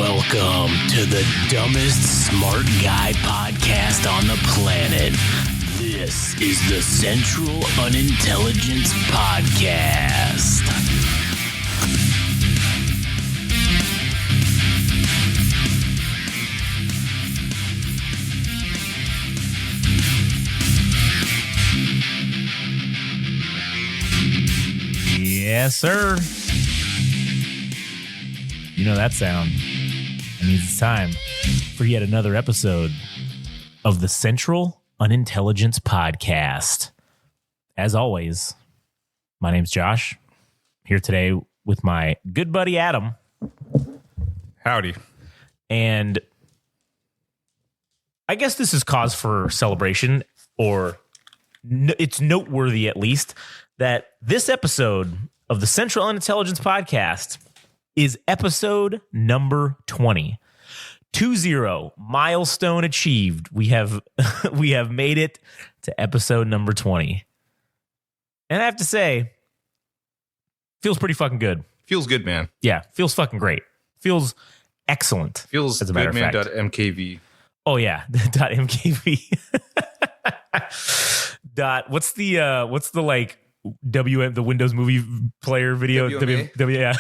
Welcome to the dumbest smart guy podcast on the planet. This is the Central Unintelligence Podcast. Yes, sir. You know that sound. It means it's time for yet another episode of the Central Unintelligence Podcast. As always, my name's Josh. Here today with my good buddy Adam. Howdy. And I guess this is cause for celebration, or it's noteworthy at least, that this episode of the Central Unintelligence Podcast is episode number 20. 20 milestone achieved. We have made it to episode number 20. And I have to say, feels pretty fucking good. Feels good, man. Yeah, feels fucking great. Feels excellent. Feels as a matter of fact. goodman.mkv. Oh yeah, .mkv. What's the like WM, the Windows Movie Player video? WMA? Yeah.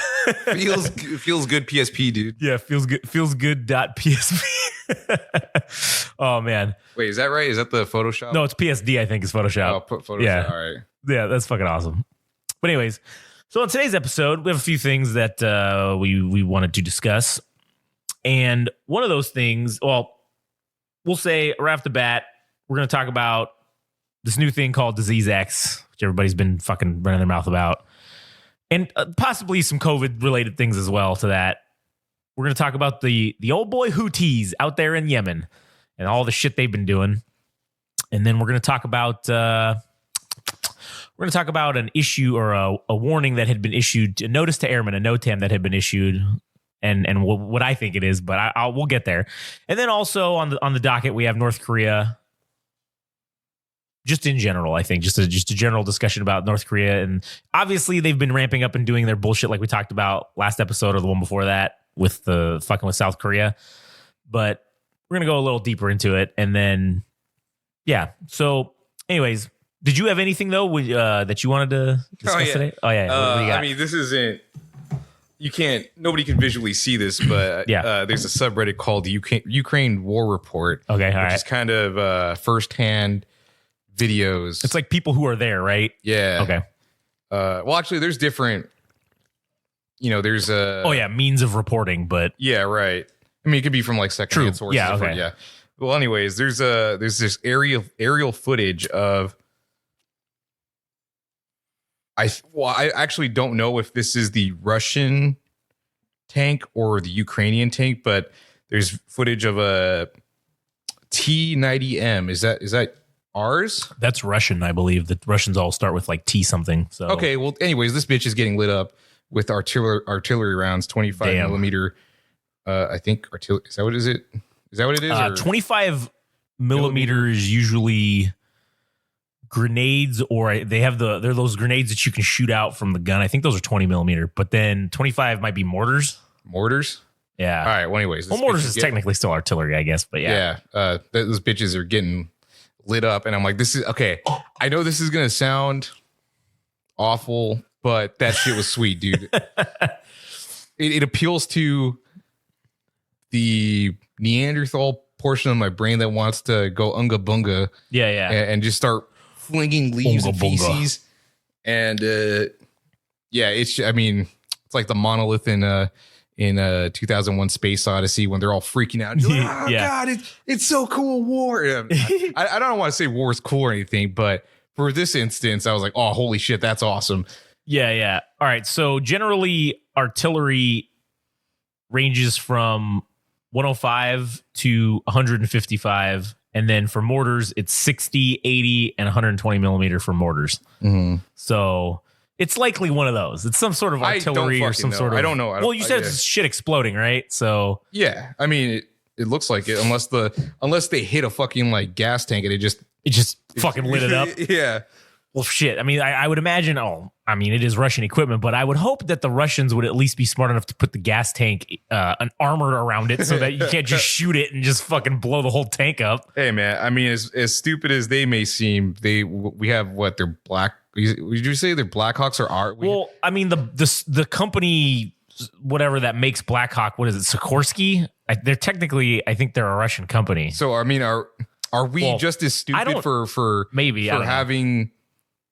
feels good PSP, dude. Yeah, feels good .psp. Oh man. Wait, is that right? Is that the Photoshop? No, it's PSD, I think is Photoshop. Oh, put Photoshop. Yeah. All right. Yeah, that's fucking awesome. But anyways, so on today's episode, we have a few things that we wanted to discuss. And one of those things, well, we'll say right off the bat, we're going to talk about this new thing called Disease X, which everybody's been fucking running their mouth about. And possibly some COVID-related things as well to that. We're going to talk about the old boy Houthis out there in Yemen and all the shit they've been doing. And then we're going to talk about an issue or a warning that had been issued, a notice to airmen, a NOTAM that had been issued, and what I think it is, but we'll get there. And then also on the docket we have North Korea. Just in general, I think just a general discussion about North Korea, and obviously they've been ramping up and doing their bullshit like we talked about last episode or the one before that with the fucking with South Korea. But we're gonna go a little deeper into it, and then yeah. So, anyways, did you have anything though that you wanted to discuss today? Oh yeah. What do you got? I mean, this isn't. Nobody can visually see this, but yeah. There's a subreddit called the Ukraine War Report. Okay, all right. Which is kind of firsthand videos. It's like people who are there, right? Yeah. Okay. Well, actually, there's different. There's a. Means of reporting, but yeah, right. I mean, it could be from like secondhand sources. Yeah. Okay. Yeah. Well, anyways, there's this aerial footage of. I actually don't know if this is the Russian tank or the Ukrainian tank, but there's footage of a T-90M. Is that ours? That's Russian, I believe. The Russians all start with like T something. So okay. Well, anyways, this bitch is getting lit up with artillery rounds, 25 millimeter. I think artillery. Is that what it is? 25 millimeters usually grenades, or they're those grenades that you can shoot out from the gun. I think those are 20 millimeter, but then 25 might be mortars. Mortars? Yeah. All right. Well, anyways, mortars is technically still artillery, I guess, but yeah. Yeah. Those bitches are getting lit up, and I'm like, this is okay. I know this is gonna sound awful, but that shit was sweet, dude. It appeals to the Neanderthal portion of my brain that wants to go unga bunga, and just start flinging leaves and feces, and it's like the monolith in 2001 Space Odyssey when they're all freaking out. You're like, oh God, it's so cool, war. I don't want to say war is cool or anything, but for this instance, I was like, oh, holy shit, that's awesome. Yeah. All right. So generally, artillery ranges from 105 to 155. And then for mortars, it's 60, 80, and 120 millimeter for mortars. Mm-hmm. So it's likely one of those. It's some sort of artillery or some sort of. I don't know. Well, you said it's shit exploding, right? So yeah, I mean, it looks like it, unless they hit a fucking like gas tank and it just fucking lit it up. Yeah. Well, shit. I mean, I would imagine. Oh, I mean, it is Russian equipment, but I would hope that the Russians would at least be smart enough to put the gas tank, an armor around it so that you can't just shoot it and just fucking blow the whole tank up. Hey, man, I mean, as stupid as they may seem, we have what, they're black. Would you say they're Blackhawks or are? Well, I mean, the company, whatever that makes Blackhawk, what is it, Sikorsky? They're technically, I think they're a Russian company. So, I mean, are we just as stupid for having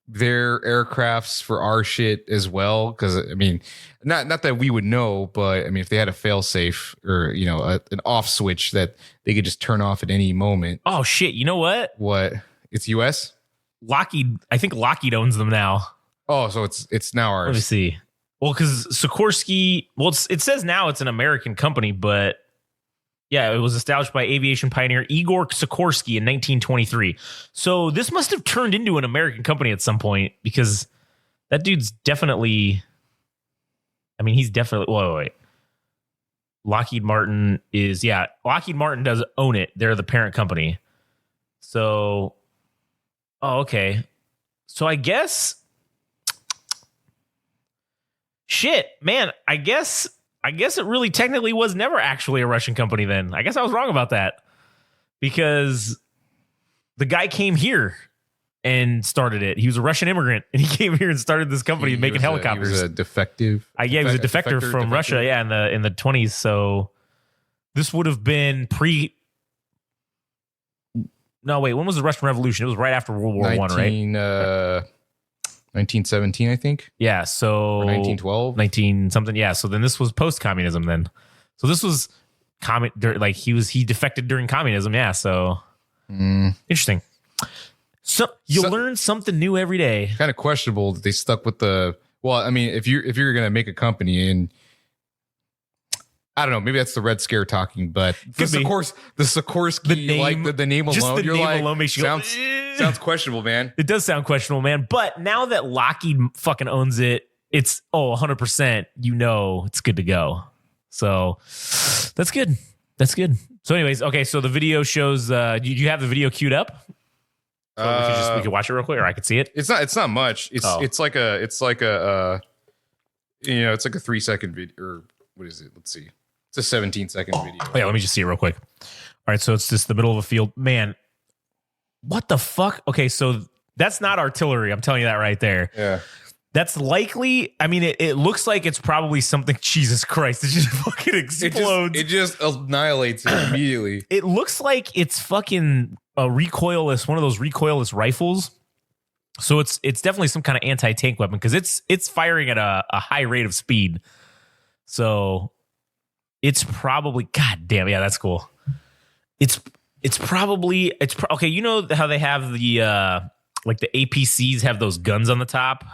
their aircrafts for our shit as well? Because I mean, not that we would know, but I mean, if they had a fail safe or an off switch that they could just turn off at any moment. Oh shit! You know what? What? It's U.S. Lockheed. I think Lockheed owns them now. Oh, so it's now ours. Let me see. Well, because Sikorsky. Well, it says now it's an American company, but yeah, it was established by aviation pioneer Igor Sikorsky in 1923. So this must have turned into an American company at some point, because that dude's definitely. I mean, he's definitely. Wait. Lockheed Martin is, Lockheed Martin does own it. They're the parent company. So, okay. So I guess. Shit, man. I guess it really technically was never actually a Russian company then. I guess I was wrong about that, because the guy came here and started it. He was a Russian immigrant, and he came here and started this company making helicopters. He was a defective. He was a defector from Russia. Yeah, in the 20s. So this would have been pre. No, wait. When was the Russian Revolution? It was right after World War I, right? 1917, I think. Yeah, so... Or 1912? 19 something, yeah. So then this was post-communism then. So this was... he defected during communism, yeah, so... Interesting. So you learn something new every day. Kind of questionable that they stuck with the... Well, I mean, if you're going to make a company and... I don't know, maybe that's the Red Scare talking, but the Sikorsky, the name, the name alone, just the you're name like, alone makes you sounds questionable, man. It does sound questionable, man. But now that Lockheed fucking owns it, it's 100%. It's good to go. So that's good. That's good. So, anyways, okay. So the video shows. Do you have the video queued up? So we could watch it real quick, or I could see it. It's not much. It's like a 3-second video, or what is it? Let's see. It's a 17-second video. Oh, yeah, let me just see it real quick. All right, so it's just the middle of a field. Man, what the fuck? Okay, so that's not artillery. I'm telling you that right there. Yeah. That's likely. I mean, it looks like it's probably something. Jesus Christ! It just fucking explodes. It just annihilates it immediately. It looks like it's fucking a recoilless, one of those recoilless rifles. So it's definitely some kind of anti-tank weapon, because it's firing at a high rate of speed. So it's probably, god damn, yeah, that's cool. It's probably okay. You know how they have the like the APCs have those guns on the top.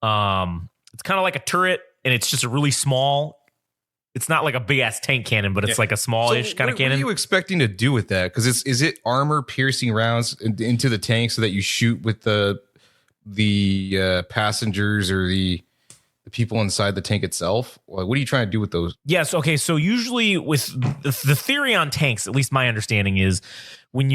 It's kind of like a turret, and it's just a really small. It's not like a big ass tank cannon, but it's like a smallish kind of cannon. What are you expecting to do with that? Because is it armor piercing rounds into the tank so that you shoot with the passengers or the people inside the tank itself? What are you trying to do with those? Yes. Okay. So usually with the theory on tanks, at least my understanding is when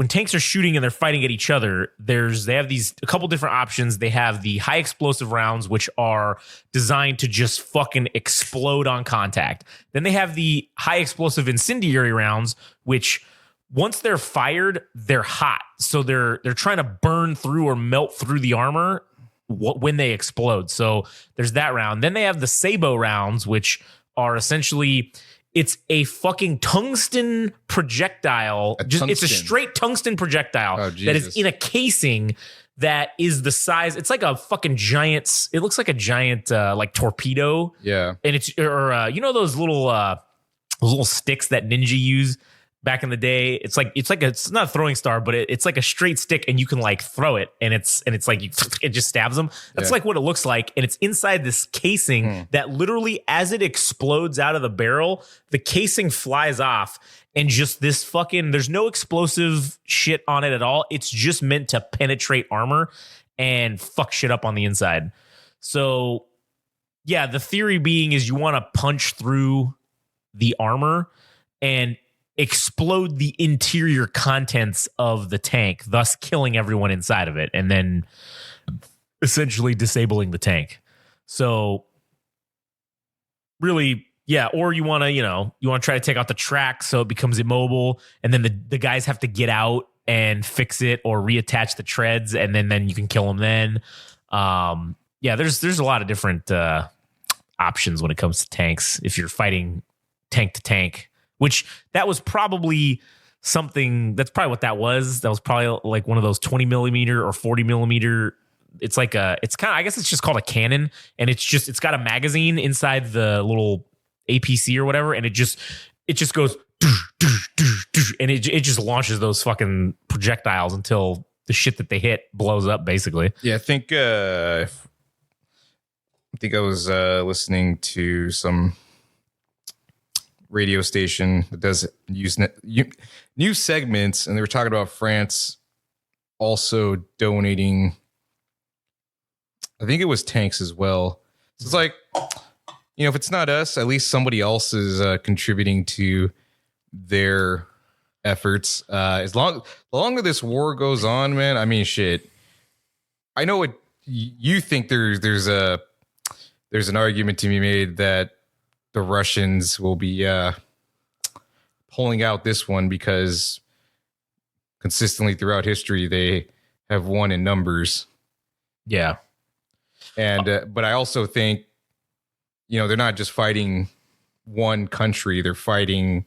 tanks are shooting and they're fighting at each other, they have a couple different options. They have the high explosive rounds, which are designed to just fucking explode on contact. Then they have the high explosive incendiary rounds, which once they're fired, they're hot. So they're trying to burn through or melt through the armor when they explode. So there's that round. Then they have the Sabo rounds, which are essentially, it's a fucking tungsten projectile. It's a straight tungsten projectile that is in a casing that is the size. It's like a fucking giant. It looks like a giant like torpedo. Yeah. And it's those little sticks that ninja use back in the day. It's not a throwing star, but it's like a straight stick, and you can like throw it, and it's like it just stabs them. That's like what it looks like, and it's inside this casing that literally, as it explodes out of the barrel, the casing flies off, and just this fucking, there's no explosive shit on it at all. It's just meant to penetrate armor and fuck shit up on the inside. So yeah, the theory being is you want to punch through the armor and explode the interior contents of the tank, thus killing everyone inside of it. And then essentially disabling the tank. So really, yeah, or you want to try to take out the track so it becomes immobile, and then the guys have to get out and fix it or reattach the treads, and then you can kill them then. Yeah, there's a lot of different options when it comes to tanks if you're fighting tank to tank, which that was probably something, that's probably what that was. That was probably like one of those 20 millimeter or 40 millimeter. It's like it's kind of, I guess it's just called a cannon, and it's got a magazine inside the little APC or whatever, and it just goes and it just launches those fucking projectiles until the shit that they hit blows up, basically. Yeah, I think I was listening to some radio station that does use news segments, and they were talking about France also donating, I think it was tanks as well. So it's like, if it's not us, at least somebody else is contributing to their efforts. The longer this war goes on, man, I mean, shit. I know what you think. There's an argument to be made that the Russians will be pulling out this one because consistently throughout history they have won in numbers. Yeah, and but I also think they're not just fighting one country; they're fighting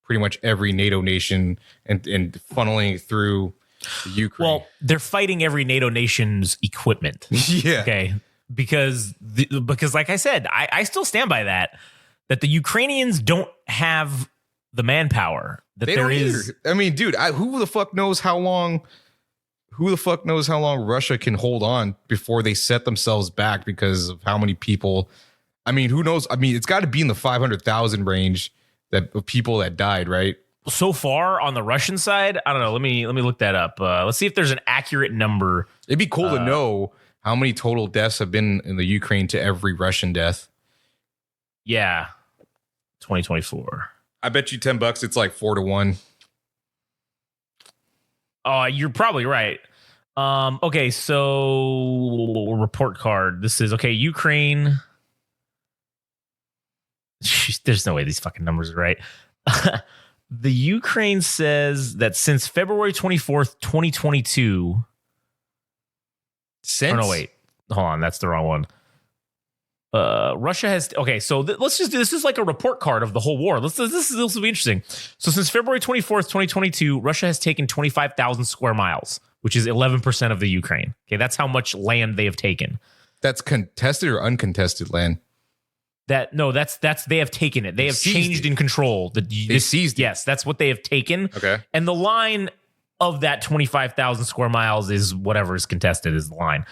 pretty much every NATO nation and funneling through the Ukraine. Well, they're fighting every NATO nation's equipment. Yeah. Okay. Because like I said, I still stand by that the Ukrainians don't have the manpower that They there don't is. either. I mean, dude, who the fuck knows how long Russia can hold on before they set themselves back because of how many people. I mean, who knows? I mean, it's got to be in the 500,000 range of people that died, right? So far on the Russian side, I don't know. Let me look that up. Let's see if there's an accurate number. It'd be cool to know how many total deaths have been in the Ukraine to every Russian death. Yeah, 2024. I bet you $10 it's like 4-1. You're probably right. Okay, so report card. This is okay. Ukraine. There's no way these fucking numbers are right. The Ukraine says that since February 24th, 2022. Since? Oh, no, wait. Hold on. That's the wrong one. Russia has. Okay, so let's just do this. Is like a report card of the whole war. This will be interesting. So since February 24th, 2022, Russia has taken 25,000 square miles, which is 11% of the Ukraine. Okay, that's how much land they have taken. That's contested or uncontested land? That's they have taken it. They have changed in control. They seized it. Yes, that's what they have taken. Okay. And the line of that 25,000 square miles is whatever is contested is the line.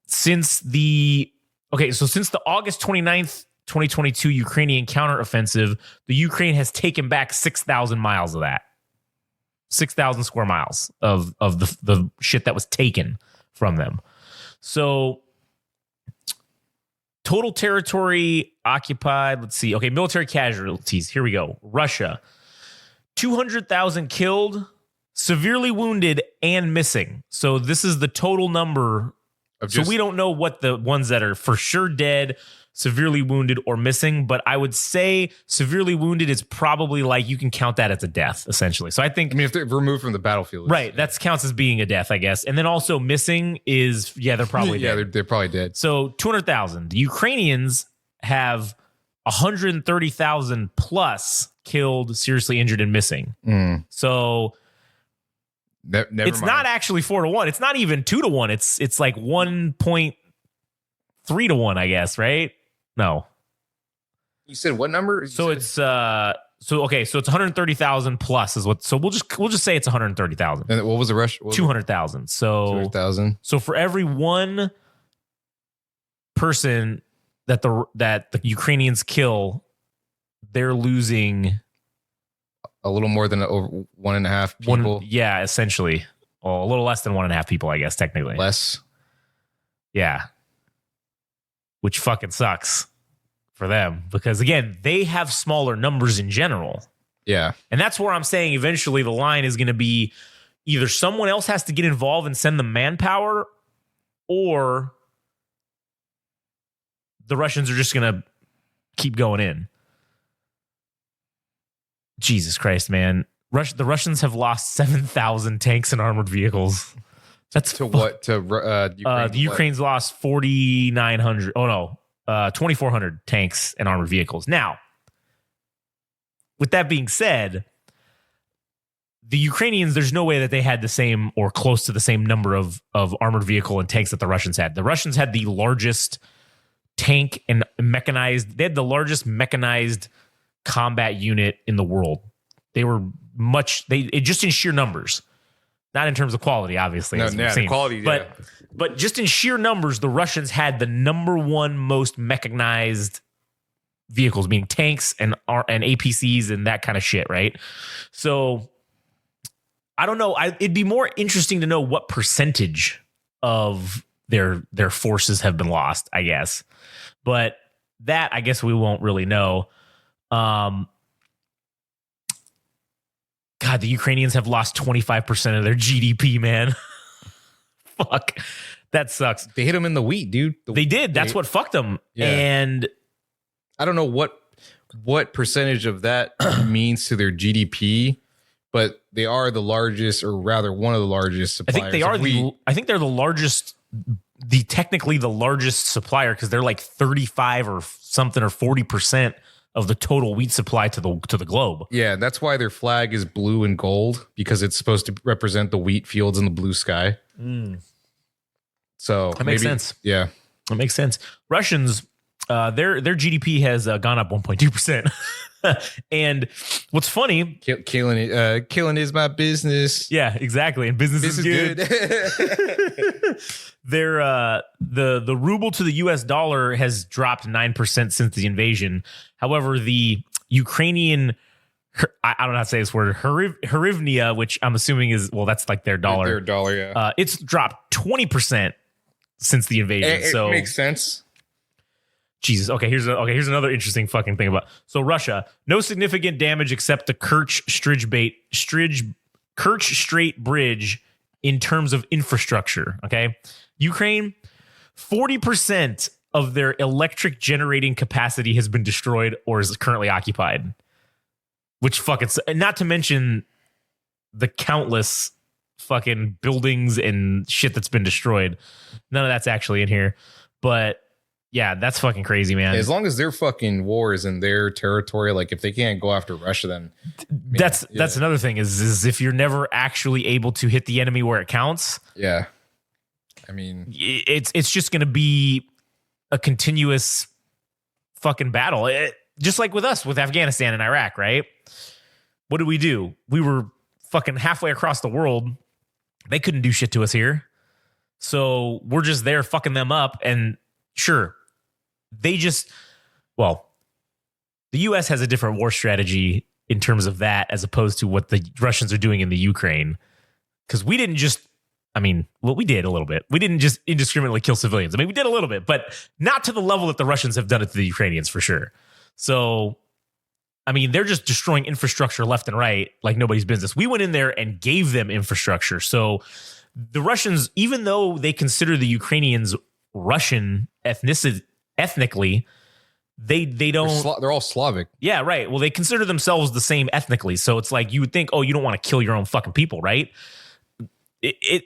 Since the August 29th, 2022 Ukrainian counteroffensive, the Ukraine has taken back 6,000 miles of that. 6,000 square miles of the shit that was taken from them. So total territory occupied, let's see. Okay, military casualties. Here we go. Russia, 200,000 killed, severely wounded, and missing. So this is the total number. So we don't know what the ones that are for sure dead, severely wounded, or missing. But I would say severely wounded is probably like you can count that as a death, essentially. So I think, if they're removed from the battlefield, right? That counts as being a death, I guess. And then also missing is they're probably dead. they're probably dead. So 200,000. The Ukrainians have 130,000 plus killed, seriously injured, and missing. So. Never it's mind. not actually 4-1. It's not even 2-1. It's like 1.3-1, I guess, right? No. You said what number? So it's 130,000 plus is what. So we'll just say it's 130,000. And what was the rush? 200,000. So 200,000. So for every one person that the Ukrainians kill, they're losing a little more than over 1.5 people. Yeah, essentially. Well, a little less than 1.5 people, I guess, technically. Less. Yeah. Which fucking sucks for them because, again, they have smaller numbers in general. Yeah. And that's where I'm saying eventually the line is going to be either someone else has to get involved and send the manpower, or the Russians are just going to keep going in. Jesus Christ, man. The Russians have lost 7,000 tanks and armored vehicles. That's to what? To Ukraine? The Ukraine's lost 4,900. Oh no, 2,400 tanks and armored vehicles. Now, with that being said, the Ukrainians, there's no way that they had the same or close to the same number of armored vehicle and tanks that the Russians had. The Russians had the largest tank and mechanized. They had the largest mechanized combat unit in the world. They were just in sheer numbers. Not in terms of quality, obviously. No, the quality, but just in sheer numbers, the Russians had the number one most mechanized vehicles, meaning tanks and APCs and that kind of shit, right? So I don't know. It'd be more interesting to know what percentage of their forces have been lost, I guess. But that, I guess we won't really know. God, the Ukrainians have lost 25% of their GDP, man. Fuck. That sucks. They hit them in the wheat, dude. They did. That's what fucked them. Yeah. And I don't know what percentage of that means to their GDP, but they are the largest, or rather one of the largest suppliers. I think they're the largest, technically the largest supplier, because they're like 35 or something or 40% of the total wheat supply to the globe. Yeah, that's why their flag is blue and gold, because it's supposed to represent the wheat fields in the blue sky. So that makes sense. Yeah, that makes sense. Russians, their GDP has gone up 1.2%. And what's funny, killing is my business. Yeah, exactly. And business is good. The ruble to the US dollar has dropped 9% since the invasion. However, the Ukrainian, I don't know how to say this word, hryvnia, which I'm assuming is, well, that's like their dollar. Their dollar, yeah. It's dropped 20% since the invasion. It makes sense. Jesus. Okay, here's another interesting fucking thing about. So Russia, no significant damage except the Kerch Strait Bridge in terms of infrastructure. Okay, Ukraine, 40% of their electric generating capacity has been destroyed or is currently occupied. Which fucking, not to mention the countless fucking buildings and shit that's been destroyed. None of that's actually in here, but. Yeah, that's fucking crazy, man. As long as their fucking war is in their territory, like if they can't go after Russia, then that's another thing is if you're never actually able to hit the enemy where it counts. Yeah, I mean, it's just going to be a continuous fucking battle, just like with us with Afghanistan and Iraq, right? What did we do? We were fucking halfway across the world. They couldn't do shit to us here, so we're just there fucking them up. And sure. The U.S. has a different war strategy in terms of that as opposed to what the Russians are doing in the Ukraine. Because we didn't just, we did a little bit. We didn't just indiscriminately kill civilians. We did a little bit, but not to the level that the Russians have done it to the Ukrainians for sure. So, they're just destroying infrastructure left and right like nobody's business. We went in there and gave them infrastructure. So the Russians, even though they consider the Ukrainians Russian ethnically, they don't. They're all Slavic. Yeah, right. Well, they consider themselves the same ethnically, so it's like you would think, oh, you don't want to kill your own fucking people, right?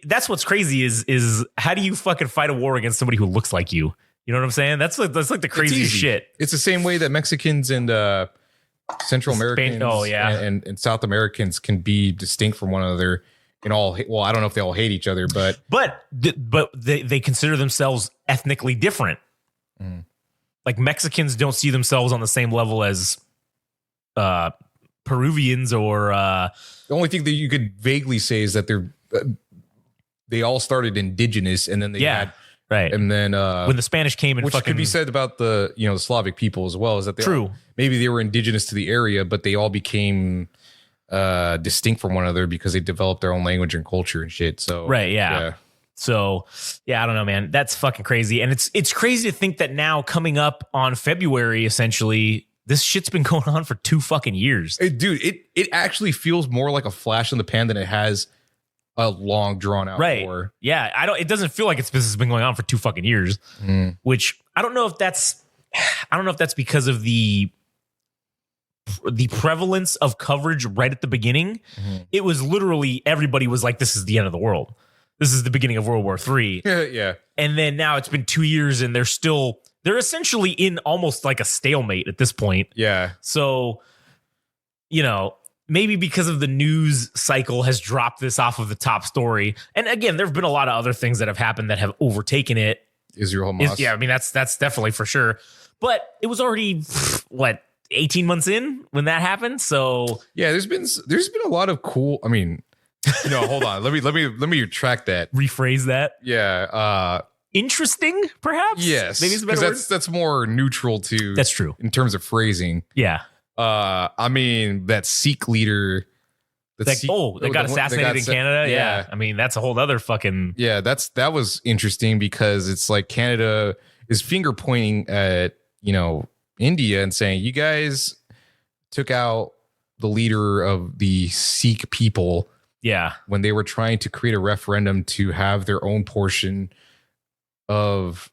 That's what's crazy is how do you fucking fight a war against somebody who looks like you? You know what I'm saying? That's like the craziest shit. It's the same way that Mexicans and Central Americans, and South Americans can be distinct from one another. I don't know if they all hate each other, but they consider themselves ethnically different. Like Mexicans don't see themselves on the same level as Peruvians or the only thing that you could vaguely say is that they all started indigenous, and then they had right, and then when the Spanish came and which could be said about the the Slavic people as well, is that maybe they were indigenous to the area, but they all became distinct from one another because they developed their own language and culture and shit. So So I don't know, man. That's fucking crazy. And it's crazy to think that now coming up on February, essentially, this shit's been going on for 2 fucking years. Dude, it actually feels more like a flash in the pan than it has a long drawn out war. Yeah, it doesn't feel like this has been going on for 2 fucking years, which I don't know if that's because of the prevalence of coverage right at the beginning. It was literally everybody was like, this is the end of the world. This is the beginning of World War III. Yeah. And then now it's been 2 years and they're essentially in almost like a stalemate at this point. Yeah. So, maybe because of the news cycle has dropped this off of the top story. And again, there've been a lot of other things that have happened that have overtaken it. Israel Hamas. Yeah, I mean, that's definitely for sure. But it was already, 18 months in when that happened. So yeah, there's been a lot of cool, I mean, hold on. Let me retract that. Rephrase that. Yeah. Interesting, perhaps? Yes. Maybe it's a better word. That's more neutral to. That's true. In terms of phrasing. Yeah. I mean, that Sikh leader. They got assassinated in Canada. Yeah. I mean, that's a whole other fucking. Yeah, that was interesting because it's like Canada is finger pointing at, India and saying, you guys took out the leader of the Sikh people. Yeah. When they were trying to create a referendum to have their own portion of,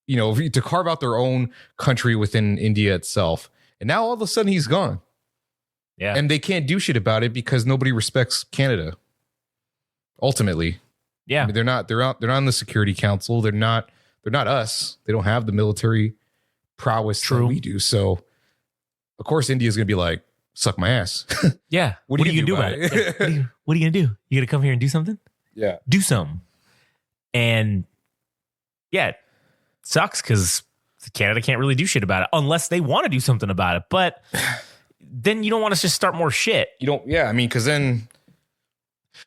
to carve out their own country within India itself. And now all of a sudden he's gone. Yeah. And they can't do shit about it because nobody respects Canada. Ultimately. Yeah. I mean, they're not in the Security Council. They're not us. They don't have the military prowess that we do. So of course India's going to be like, suck my ass. Yeah. What are you going to do about it? Yeah. What are you going to do? You got to come here and do something? Yeah. Do something. And yeah, it sucks because Canada can't really do shit about it unless they want to do something about it. But then you don't want to just start more shit. You don't. Yeah. I mean, because then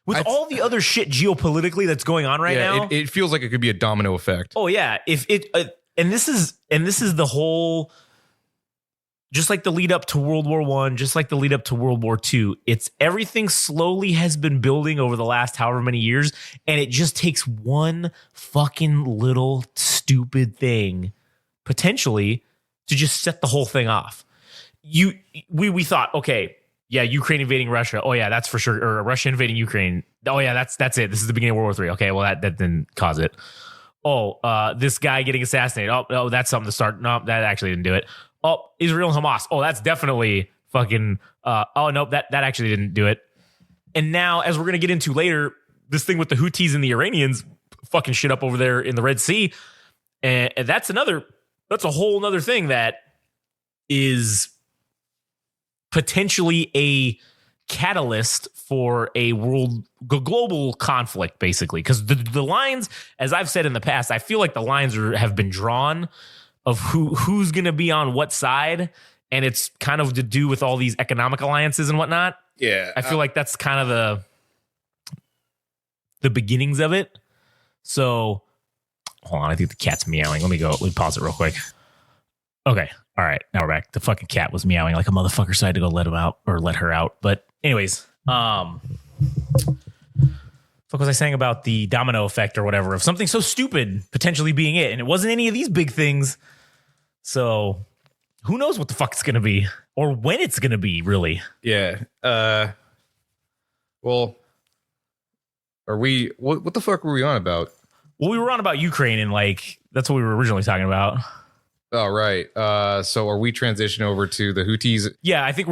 with all the other shit geopolitically that's going on right now, it feels like it could be a domino effect. Oh yeah. If it, and this is the whole, just like the lead up to World War I, just like the lead up to World War II, it's everything slowly has been building over the last however many years. And it just takes one fucking little stupid thing potentially to just set the whole thing off. We thought, okay, yeah, Ukraine invading Russia. Oh yeah, that's for sure. Or Russia invading Ukraine. Oh yeah, that's it. This is the beginning of World War III. Okay, well that didn't cause it. Oh, this guy getting assassinated. Oh, that's something to start. No, that actually didn't do it. Oh, Israel and Hamas. Oh, that's definitely fucking. Oh no, that actually didn't do it. And now, as we're gonna get into later, this thing with the Houthis and the Iranians fucking shit up over there in the Red Sea, and that's a whole nother thing that is potentially a catalyst for a global conflict, basically. Because the lines, as I've said in the past, I feel like the lines have been drawn of who's going to be on what side, and it's kind of to do with all these economic alliances and whatnot. Yeah, I feel like that's kind of the beginnings of it. So, hold on, I think the cat's meowing. Let me pause it real quick. Okay. All right. Now we're back. The fucking cat was meowing like a motherfucker, so I had to go let him out or let her out. But anyways, what was I saying about the domino effect or whatever of something so stupid potentially being it? And it wasn't any of these big things. So who knows what the fuck it's going to be or when it's going to be, really? Yeah. Well, are we, what the fuck were we on about? Well, we were on about Ukraine and that's what we were originally talking about. Oh, right. So are we transitioning over to the Houthis? Yeah, I think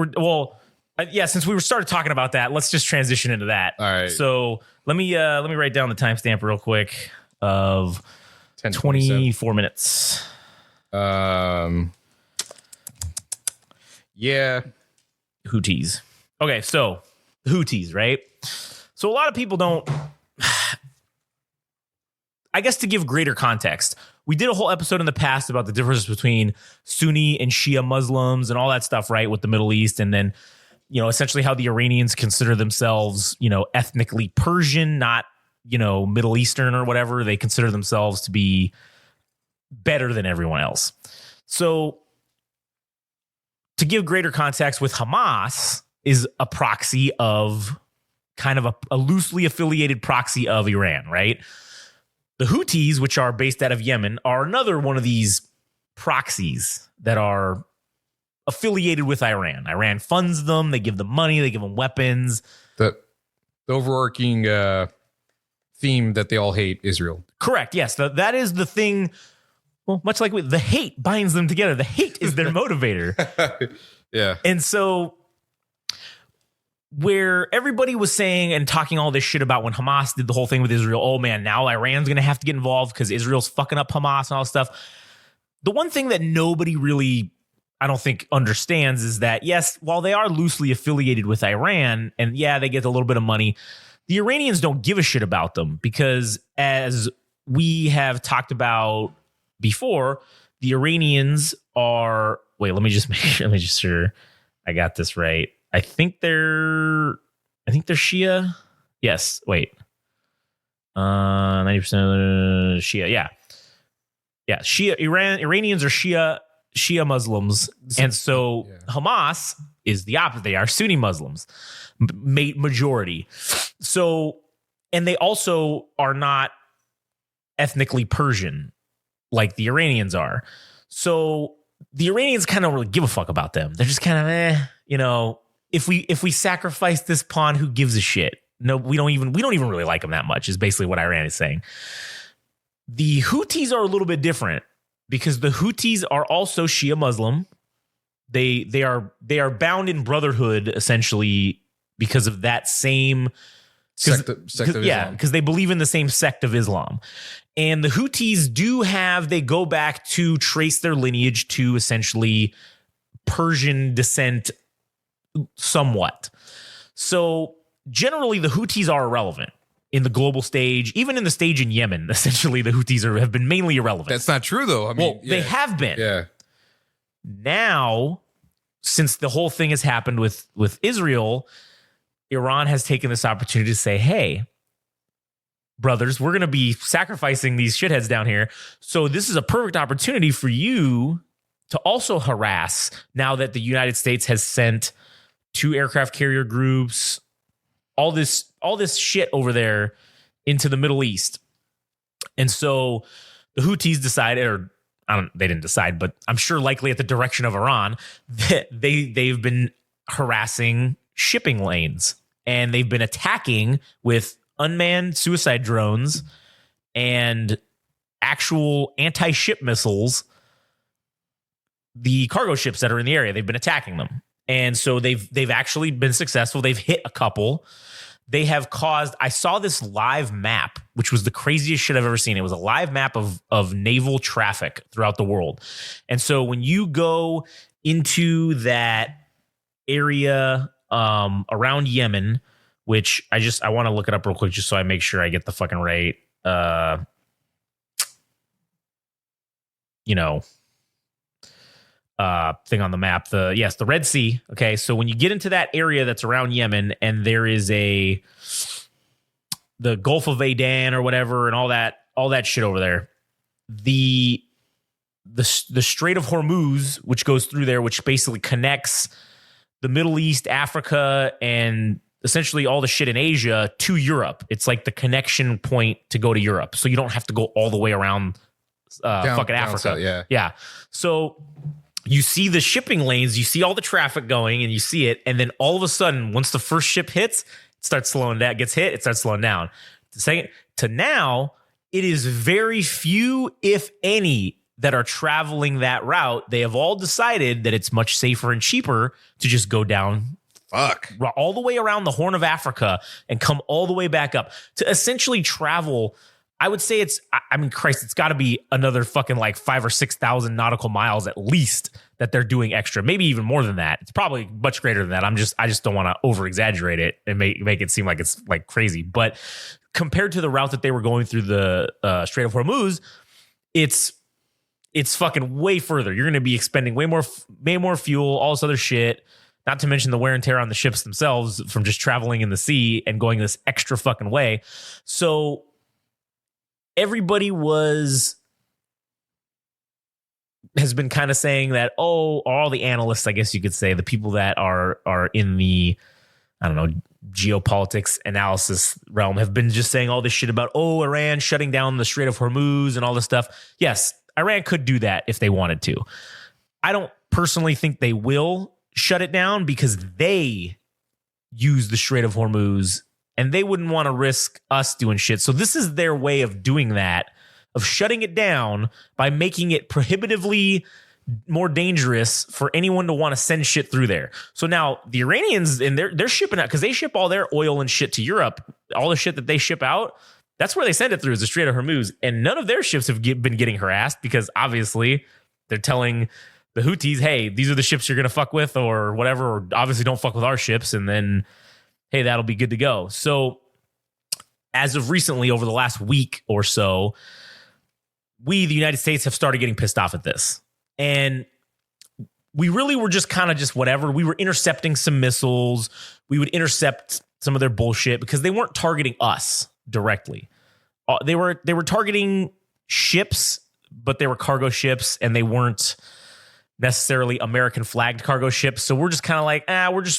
since we started talking about that, let's just transition into that. All right. So let me write down the timestamp real quick of 24 minutes. Yeah. Houthis. Okay, so the Houthis, right? So a lot of people don't, I guess to give greater context, we did a whole episode in the past about the difference between Sunni and Shia Muslims and all that stuff, right, with the Middle East. And then, essentially how the Iranians consider themselves, ethnically Persian, not, Middle Eastern or whatever. They consider themselves to be better than everyone else. So to give greater context, with Hamas is a proxy of kind of a loosely affiliated proxy of Iran, right? The Houthis, which are based out of Yemen, are another one of these proxies that are affiliated with Iran. Iran funds them. They give them money. They give them weapons. the overarching theme that they all hate Israel. Correct. Yes, that is the thing. Well, much like the hate binds them together. The hate is their motivator. Yeah. And so where everybody was saying and talking all this shit about when Hamas did the whole thing with Israel, oh man, now Iran's going to have to get involved because Israel's fucking up Hamas and all this stuff. The one thing that nobody really, I don't think, understands is that, yes, while they are loosely affiliated with Iran, and yeah, they get a little bit of money, the Iranians don't give a shit about them because, as we have talked about before, the Iranians are, wait, let me just sure I got this right. I think they're Shia. Yes, wait. 90% Shia. Yeah. Shia. Iranians are Shia Muslims, and so Hamas is the opposite. They are Sunni Muslims, majority. So, and they also are not ethnically Persian like the Iranians are. So the Iranians kind of don't really give a fuck about them. They're just kind of, if we sacrifice this pawn, who gives a shit? No, we don't even really like them that much, is basically what Iran is saying. The Houthis are a little bit different because the Houthis are also Shia Muslim. They are bound in brotherhood essentially because of that same sect of Islam. Yeah, because they believe in the same sect of Islam. And the Houthis they go back to trace their lineage to essentially Persian descent somewhat. So generally the Houthis are irrelevant in the global stage, even in the stage in Yemen. Essentially, the Houthis have been mainly irrelevant. That's not true, though. I mean, they have been. Yeah. Now, since the whole thing has happened with Israel, Iran has taken this opportunity to say, hey, brothers, we're going to be sacrificing these shitheads down here. So this is a perfect opportunity for you to also harass, now that the United States has sent 2 aircraft carrier groups, all this shit over there into the Middle East. And so the Houthis decided, or they didn't decide, but I'm sure likely at the direction of Iran, that they've been harassing shipping lanes, and they've been attacking with unmanned suicide drones and actual anti-ship missiles the cargo ships that are in the area. They've been attacking them. And so they've actually been successful. They've hit a couple. They have caused, I saw this live map, which was the craziest shit I've ever seen. It was a live map of naval traffic throughout the world. And so when you go into that area around Yemen, which I want to look it up real quick just so I make sure I get the fucking right, thing on the map. The Red Sea. Okay. So when you get into that area that's around Yemen, and there is the Gulf of Aden or whatever, and all that shit over there, the Strait of Hormuz, which goes through there, which basically connects the Middle East, Africa, and essentially all the shit in Asia to Europe. It's like the connection point to go to Europe. So you don't have to go all the way around fucking Africa. South, yeah. So you see the shipping lanes, you see all the traffic going, and you see it. And then all of a sudden, once the first ship hits, it starts slowing down, gets hit, it starts slowing down. To now, it is very few, if any, that are traveling that route. They have all decided that it's much safer and cheaper to just go down all the way around the Horn of Africa and come all the way back up to essentially travel. I would say it's got to be another fucking like 5,000 or 6,000 nautical miles at least that they're doing extra. Maybe even more than that. It's probably much greater than that. I just don't want to over exaggerate it and make it seem like it's like crazy. But compared to the route that they were going through the Strait of Hormuz, it's fucking way further. You're going to be expending way more fuel, all this other shit. Not to mention the wear and tear on the ships themselves from just traveling in the sea and going this extra fucking way. So everybody has been kind of saying that, all the analysts, I guess you could say, the people that are in the, I don't know, geopolitics analysis realm have been just saying all this shit about, Iran shutting down the Strait of Hormuz and all this stuff. Yes, Iran could do that if they wanted to. I don't personally think they will shut it down because they use the Strait of Hormuz and they wouldn't want to risk us doing shit. So this is their way of doing that, of shutting it down by making it prohibitively more dangerous for anyone to want to send shit through there. So now the Iranians, and they're shipping out, because they ship all their oil and shit to Europe. All the shit that they ship out, that's where they send it through, is the Strait of Hormuz. And none of their ships have been getting harassed, because obviously they're telling the Houthis, hey, these are the ships you're going to fuck with or whatever, or obviously don't fuck with our ships. And then, hey, that'll be good to go. So as of recently, over the last week or so, we, the United States, have started getting pissed off at this. And we really were just kind of just whatever. We were intercepting some missiles. We would intercept some of their bullshit because they weren't targeting us directly. They were targeting ships, but they were cargo ships, and they weren't necessarily American flagged cargo ships. So we're just kind of like,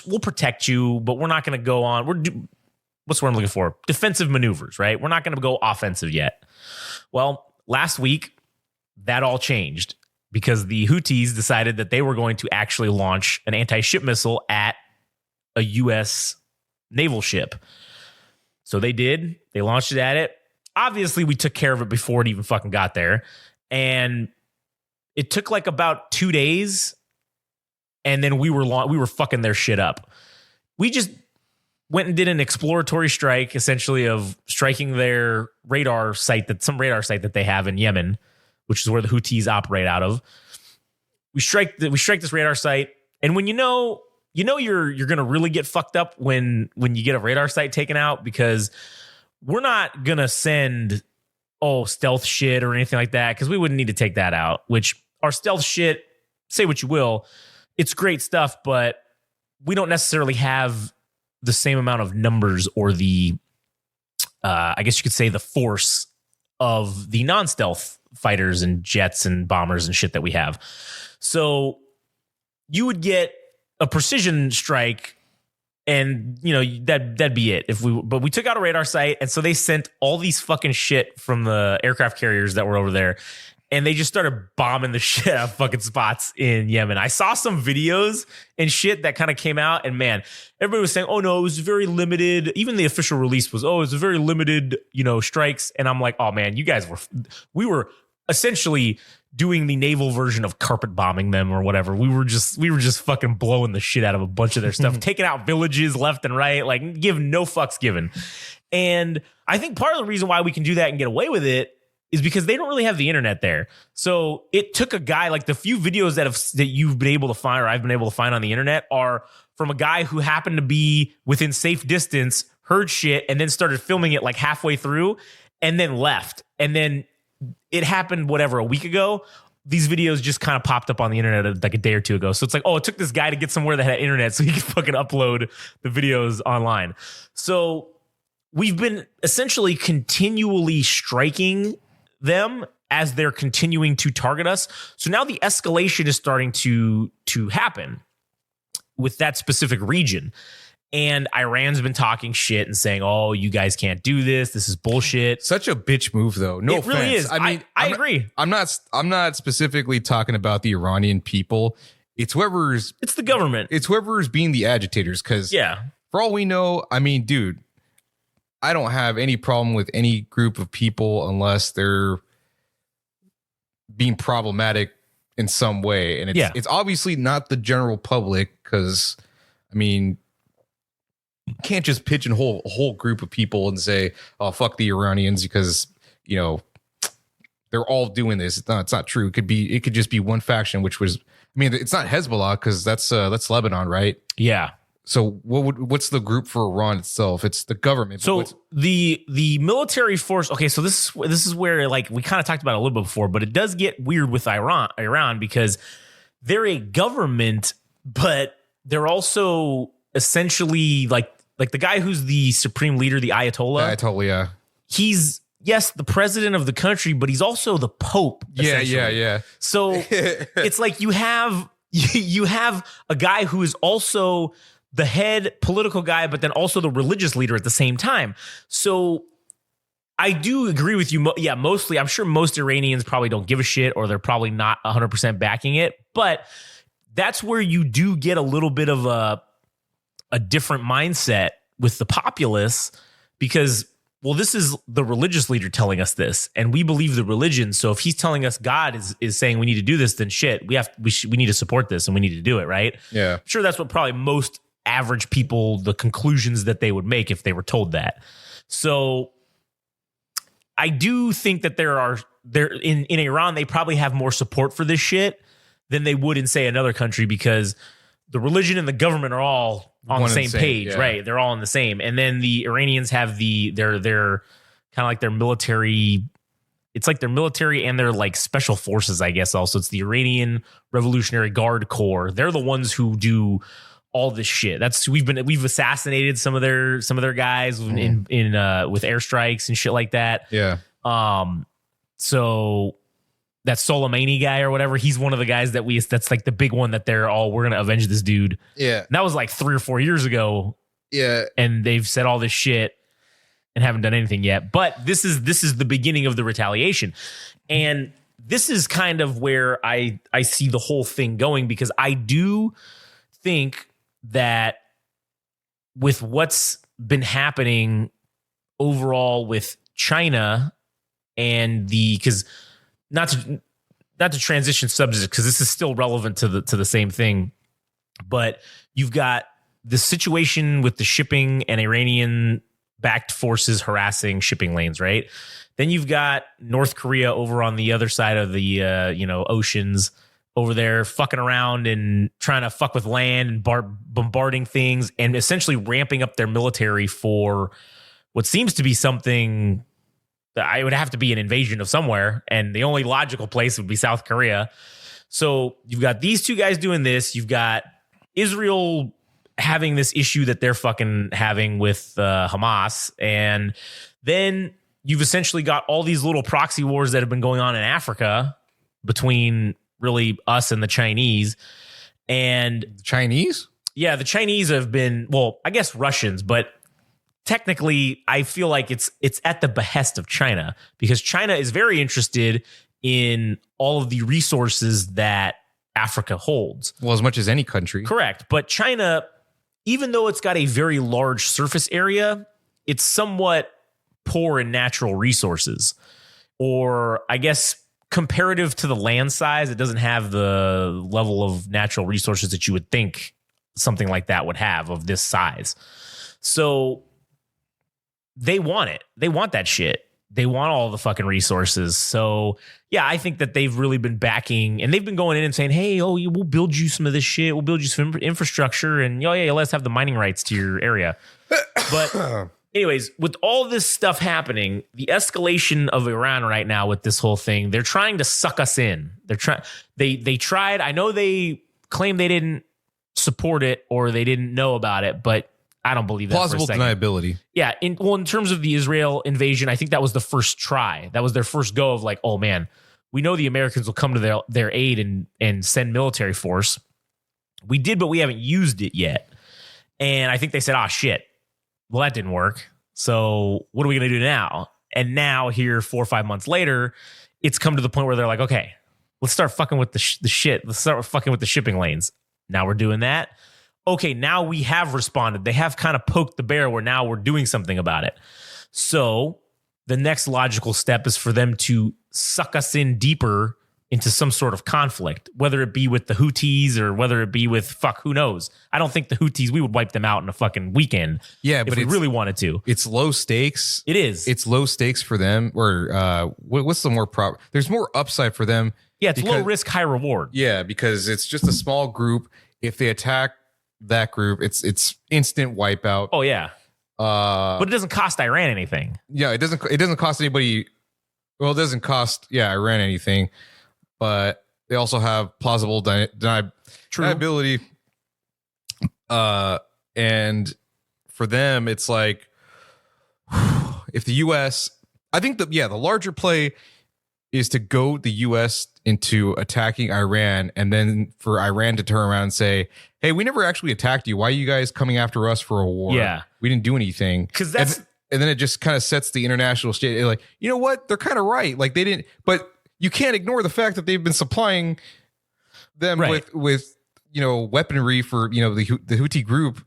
we'll protect you, but we're not going to go on. What's the word I'm looking for? Defensive maneuvers, right? We're not going to go offensive yet. Well, last week, that all changed, because the Houthis decided that they were going to actually launch an anti-ship missile at a U.S. naval ship. So they did. They launched it at it. Obviously, we took care of it before it even fucking got there. And it took like about 2 days, and then we were fucking their shit up. We just went and did an exploratory strike, essentially, of striking their radar site that they have in Yemen, which is where the Houthis operate out of. We strike this radar site, and when you know you're gonna really get fucked up when you get a radar site taken out, because we're not gonna send stealth shit or anything like that, because we wouldn't need to take that out. Which our stealth shit, say what you will, it's great stuff, but we don't necessarily have the same amount of numbers or the I guess you could say the force of the non-stealth fighters and jets and bombers and shit that we have. So you would get a precision strike, and that'd be it. But we took out a radar site, and so they sent all these fucking shit from the aircraft carriers that were over there, and they just started bombing the shit out of fucking spots in Yemen. I saw some videos and shit that kind of came out, and man, everybody was saying, oh no, it was very limited. Even the official release was, it's a very limited, strikes. And I'm like, oh man, we were essentially doing the naval version of carpet bombing them or whatever. We were just fucking blowing the shit out of a bunch of their stuff, taking out villages left and right, like give no fucks given. And I think part of the reason why we can do that and get away with it is because they don't really have the internet there. So it took a guy, like the few videos that you've been able to find, or I've been able to find on the internet, are from a guy who happened to be within safe distance, heard shit, and then started filming it like halfway through, and then left. And then it happened, a week ago. These videos just kind of popped up on the internet like a day or two ago. So it's like, it took this guy to get somewhere that had internet so he could fucking upload the videos online. So we've been essentially continually striking them as they're continuing to target us. So now the escalation is starting to happen with that specific region. And Iran's been talking shit and saying, you guys can't do this. This is bullshit. Such a bitch move, though. No offense. Really is. I mean, I agree. I'm not specifically talking about the Iranian people. It's the government. It's whoever's being the agitators. Because for all we know, I mean, dude, I don't have any problem with any group of people unless they're being problematic in some way. And it's obviously not the general public, because, I mean, you can't just pigeonhole a whole group of people and say, fuck the Iranians because, they're all doing this. It's not true. It could just be one faction, which was, I mean, it's not Hezbollah, because that's Lebanon, right? Yeah. So what's the group for Iran itself? It's the government. So the military force. Okay, so this is where, like, we kind of talked about it a little bit before, but it does get weird with Iran because they're a government, but they're also essentially like the guy who's the supreme leader, the Ayatollah. The Ayatollah, yeah. He's the president of the country, but he's also the Pope. Yeah. So it's like you have a guy who is also the head political guy, but then also the religious leader at the same time. So I do agree with you. Yeah, mostly, I'm sure most Iranians probably don't give a shit, or they're probably not 100% backing it. But that's where you do get a little bit of a different mindset with the populace, because, well, this is the religious leader telling us this, and we believe the religion. So if he's telling us God is saying we need to do this, then shit, we need to support this and we need to do it, right? Yeah. I'm sure that's what probably most average people, the conclusions that they would make if they were told that. So I do think that there in Iran, they probably have more support for this shit than they would in, say, another country, because the religion and the government are all on the same page, yeah. Right? They're all on the same. And then the Iranians have their kind of like their military. It's like their military and their like special forces, I guess. Also, it's the Iranian Revolutionary Guard Corps. They're the ones who do all this shit. We've assassinated some of their guys in with airstrikes and shit like that. Yeah. So that Soleimani guy or whatever, he's one of the guys that's like the big one that we're going to avenge this dude. Yeah. And that was like 3 or 4 years ago. Yeah. And they've said all this shit and haven't done anything yet. But this is the beginning of the retaliation. And this is kind of where I see the whole thing going, because I do think that with what's been happening overall with China and because not to transition subjects, because this is still relevant to the same thing, but you've got the situation with the shipping and Iranian backed forces harassing shipping lanes, right? Then you've got North Korea over on the other side of the oceans over there fucking around and trying to fuck with land and bombarding things and essentially ramping up their military for what seems to be something that I would have to be an invasion of somewhere. And the only logical place would be South Korea. So you've got these two guys doing this. You've got Israel having this issue that they're fucking having with Hamas. And then you've essentially got all these little proxy wars that have been going on in Africa between really us and the Chinese. And Chinese? Yeah, the Chinese have been, well, I guess Russians, but technically I feel like it's at the behest of China, because China is very interested in all of the resources that Africa holds. Well, as much as any country. Correct. But China, even though it's got a very large surface area, it's somewhat poor in natural resources. Or I guess comparative to the land size, it doesn't have the level of natural resources that you would think something like that would have of this size. So they want it. They want that shit. They want all the fucking resources. So yeah, I think that they've really been backing, and they've been going in and saying, hey, we'll build you some of this shit. We'll build you some infrastructure, and let's have the mining rights to your area. But anyways, with all this stuff happening, the escalation of Iran right now with this whole thing, they're trying to suck us in. They tried. I know they claim they didn't support it or they didn't know about it, but I don't believe that. Plausible deniability. Yeah. In terms of the Israel invasion, I think that was the first try. That was their first go of like, oh man, we know the Americans will come to their aid and send military force. We did, but we haven't used it yet. And I think they said, oh shit, well, that didn't work. So what are we going to do now? And now here 4 or 5 months later, it's come to the point where they're like, okay, let's start fucking with the shit. Let's start fucking with the shipping lanes. Now we're doing that. Okay, now we have responded. They have kind of poked the bear where now we're doing something about it. So the next logical step is for them to suck us in deeper into some sort of conflict, whether it be with the Houthis or whether it be with who knows. I don't think the Houthis, we would wipe them out in a fucking weekend. Yeah, if but we really wanted to. It's low stakes. It is. It's low stakes for them. Or what's the more there's more upside for them. Yeah, it's low risk, high reward. Yeah, because it's just a small group. If they attack that group, it's instant wipeout. Oh yeah. But it doesn't cost Iran anything. Yeah, it doesn't cost anybody. Well, it doesn't cost Iran anything, but they also have plausible deniability. And for them, it's like if the U.S. I think the larger play is to goad the U.S. into attacking Iran, and then for Iran to turn around and say, hey, we never actually attacked you. Why are you guys coming after us for a war? Yeah. We didn't do anything. Because that's... And then it just kind of sets the international state. Like, you know what? They're kind of right. Like they didn't, but you can't ignore the fact that they've been supplying them with weaponry for, the Houthi group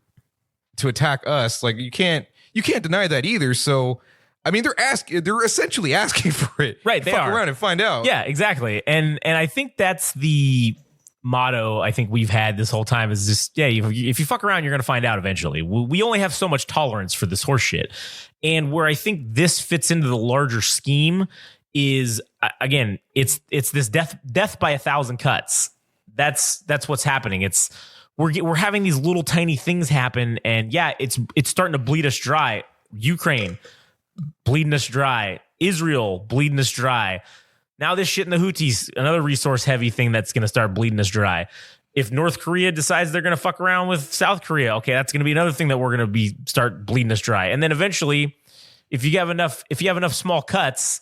to attack us. Like you can't you can't deny that either. So, I mean, they're essentially asking for it. Right, they Fuck are. around and find out. Yeah, exactly. And I think that's the motto I think we've had this whole time is just, if you fuck around, you're going to find out eventually. We only have so much tolerance for this horse shit. And where I think this fits into the larger scheme is, again, it's this death by 1,000 cuts. That's what's happening. We're having these little tiny things happen, and it's starting to bleed us dry. Ukraine bleeding us dry. Israel bleeding us dry. Now this shit in the Houthis, another resource heavy thing that's going to start bleeding us dry. If North Korea decides they're going to fuck around with South Korea, okay, that's going to be another thing that we're going to start bleeding us dry. And then eventually, if you have enough small cuts,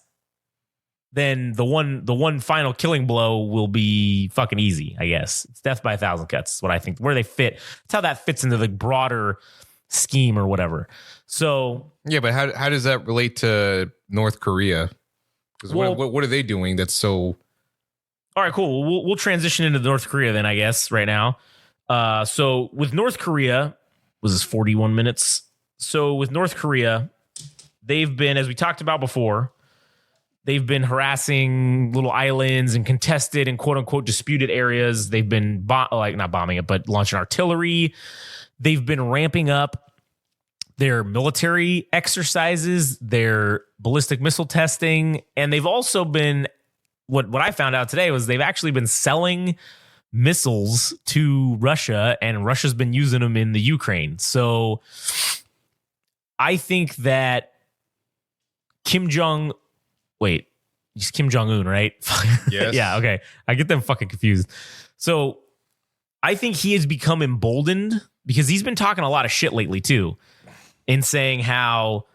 then the one final killing blow will be fucking easy, I guess. It's death by 1,000 cuts. Is what I think. Where they fit. That's how that fits into the broader scheme or whatever. So yeah, but how does that relate to North Korea? Because what are they doing that's so? All right, cool. We'll transition into North Korea then, I guess, right now. So with North Korea, was this 41 minutes? So with North Korea, they've been, as we talked about before, they've been harassing little islands and contested and quote unquote disputed areas. They've been not bombing it, but launching artillery. They've been ramping up their military exercises, their ballistic missile testing, and they've also been, what I found out today was they've actually been selling missiles to Russia, and Russia's been using them in the Ukraine. So I think that Kim Jong-un, right? Yes. Yeah, okay. I get them fucking confused. So I think he has become emboldened because he's been talking a lot of shit lately too, in saying how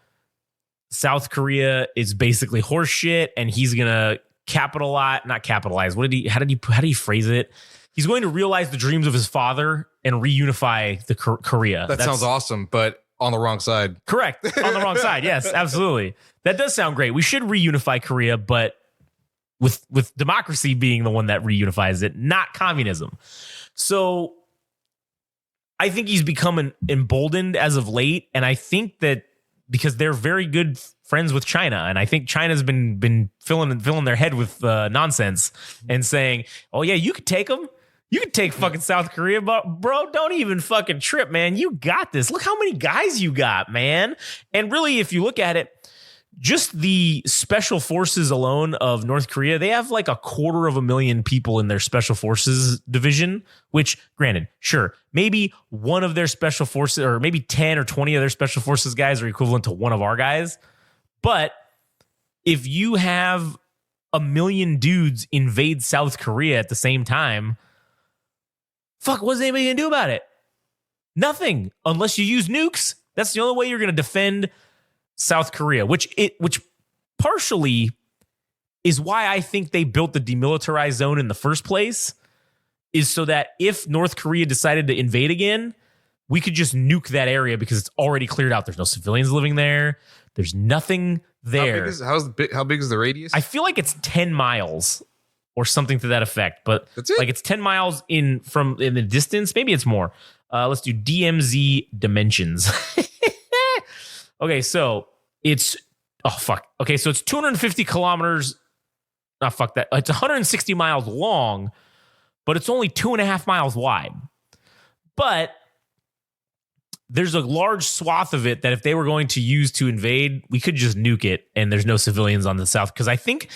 South Korea is basically horse shit and he's gonna not capitalize. How did he phrase it? He's going to realize the dreams of his father and reunify the Korea. That sounds awesome, but on the wrong side. Correct. On the wrong side. Yes, absolutely. That does sound great. We should reunify Korea, but with democracy being the one that reunifies it, not communism. So I think he's become emboldened as of late, and I think that because they're very good friends with China, and I think China's been filling their head with nonsense and saying, "Oh yeah, you could take them. You could take fucking South Korea, but bro, don't even fucking trip, man. You got this. Look how many guys you got, man." And really, if you look at it, just the special forces alone of North Korea, they have like 250,000 people in their special forces division, which granted, sure, maybe one of their special forces or maybe 10 or 20 of their special forces guys are equivalent to one of our guys. But if you have 1 million dudes invade South Korea at the same time, fuck, what's anybody gonna do about it? Nothing, unless you use nukes. That's the only way you're gonna defend South Korea, which partially is why I think they built the demilitarized zone in the first place, is so that if North Korea decided to invade again, we could just nuke that area because it's already cleared out. There's no civilians living there. There's nothing there. How big is the radius? I feel like it's 10 miles or something to that effect, but that's it? Like it's 10 miles in the distance. Maybe it's more. Let's do DMZ dimensions. Okay, so it's so it's 250 kilometers. Oh, fuck that. It's 160 miles long, but it's only 2.5 miles wide. But there's a large swath of it that if they were going to use to invade, we could just nuke it and there's no civilians on the south. Because I think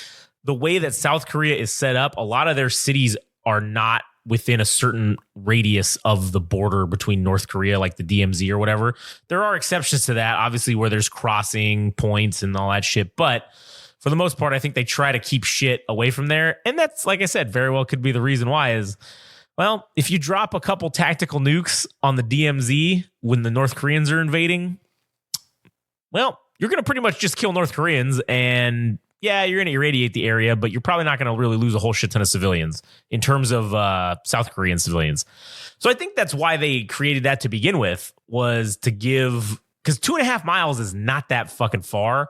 the way that South Korea is set up, a lot of their cities are not within a certain radius of the border between North Korea, like the DMZ or whatever. There are exceptions to that, obviously, where there's crossing points and all that shit. But for the most part, I think they try to keep shit away from there. And that's, like I said, very well could be the reason why is, well, if you drop a couple tactical nukes on the DMZ when the North Koreans are invading, well, you're going to pretty much just kill North Koreans and yeah, you're going to irradiate the area, but you're probably not going to really lose a whole shit ton of civilians in terms of South Korean civilians. So I think that's why they created that to begin with, was to give, because 2.5 miles is not that fucking far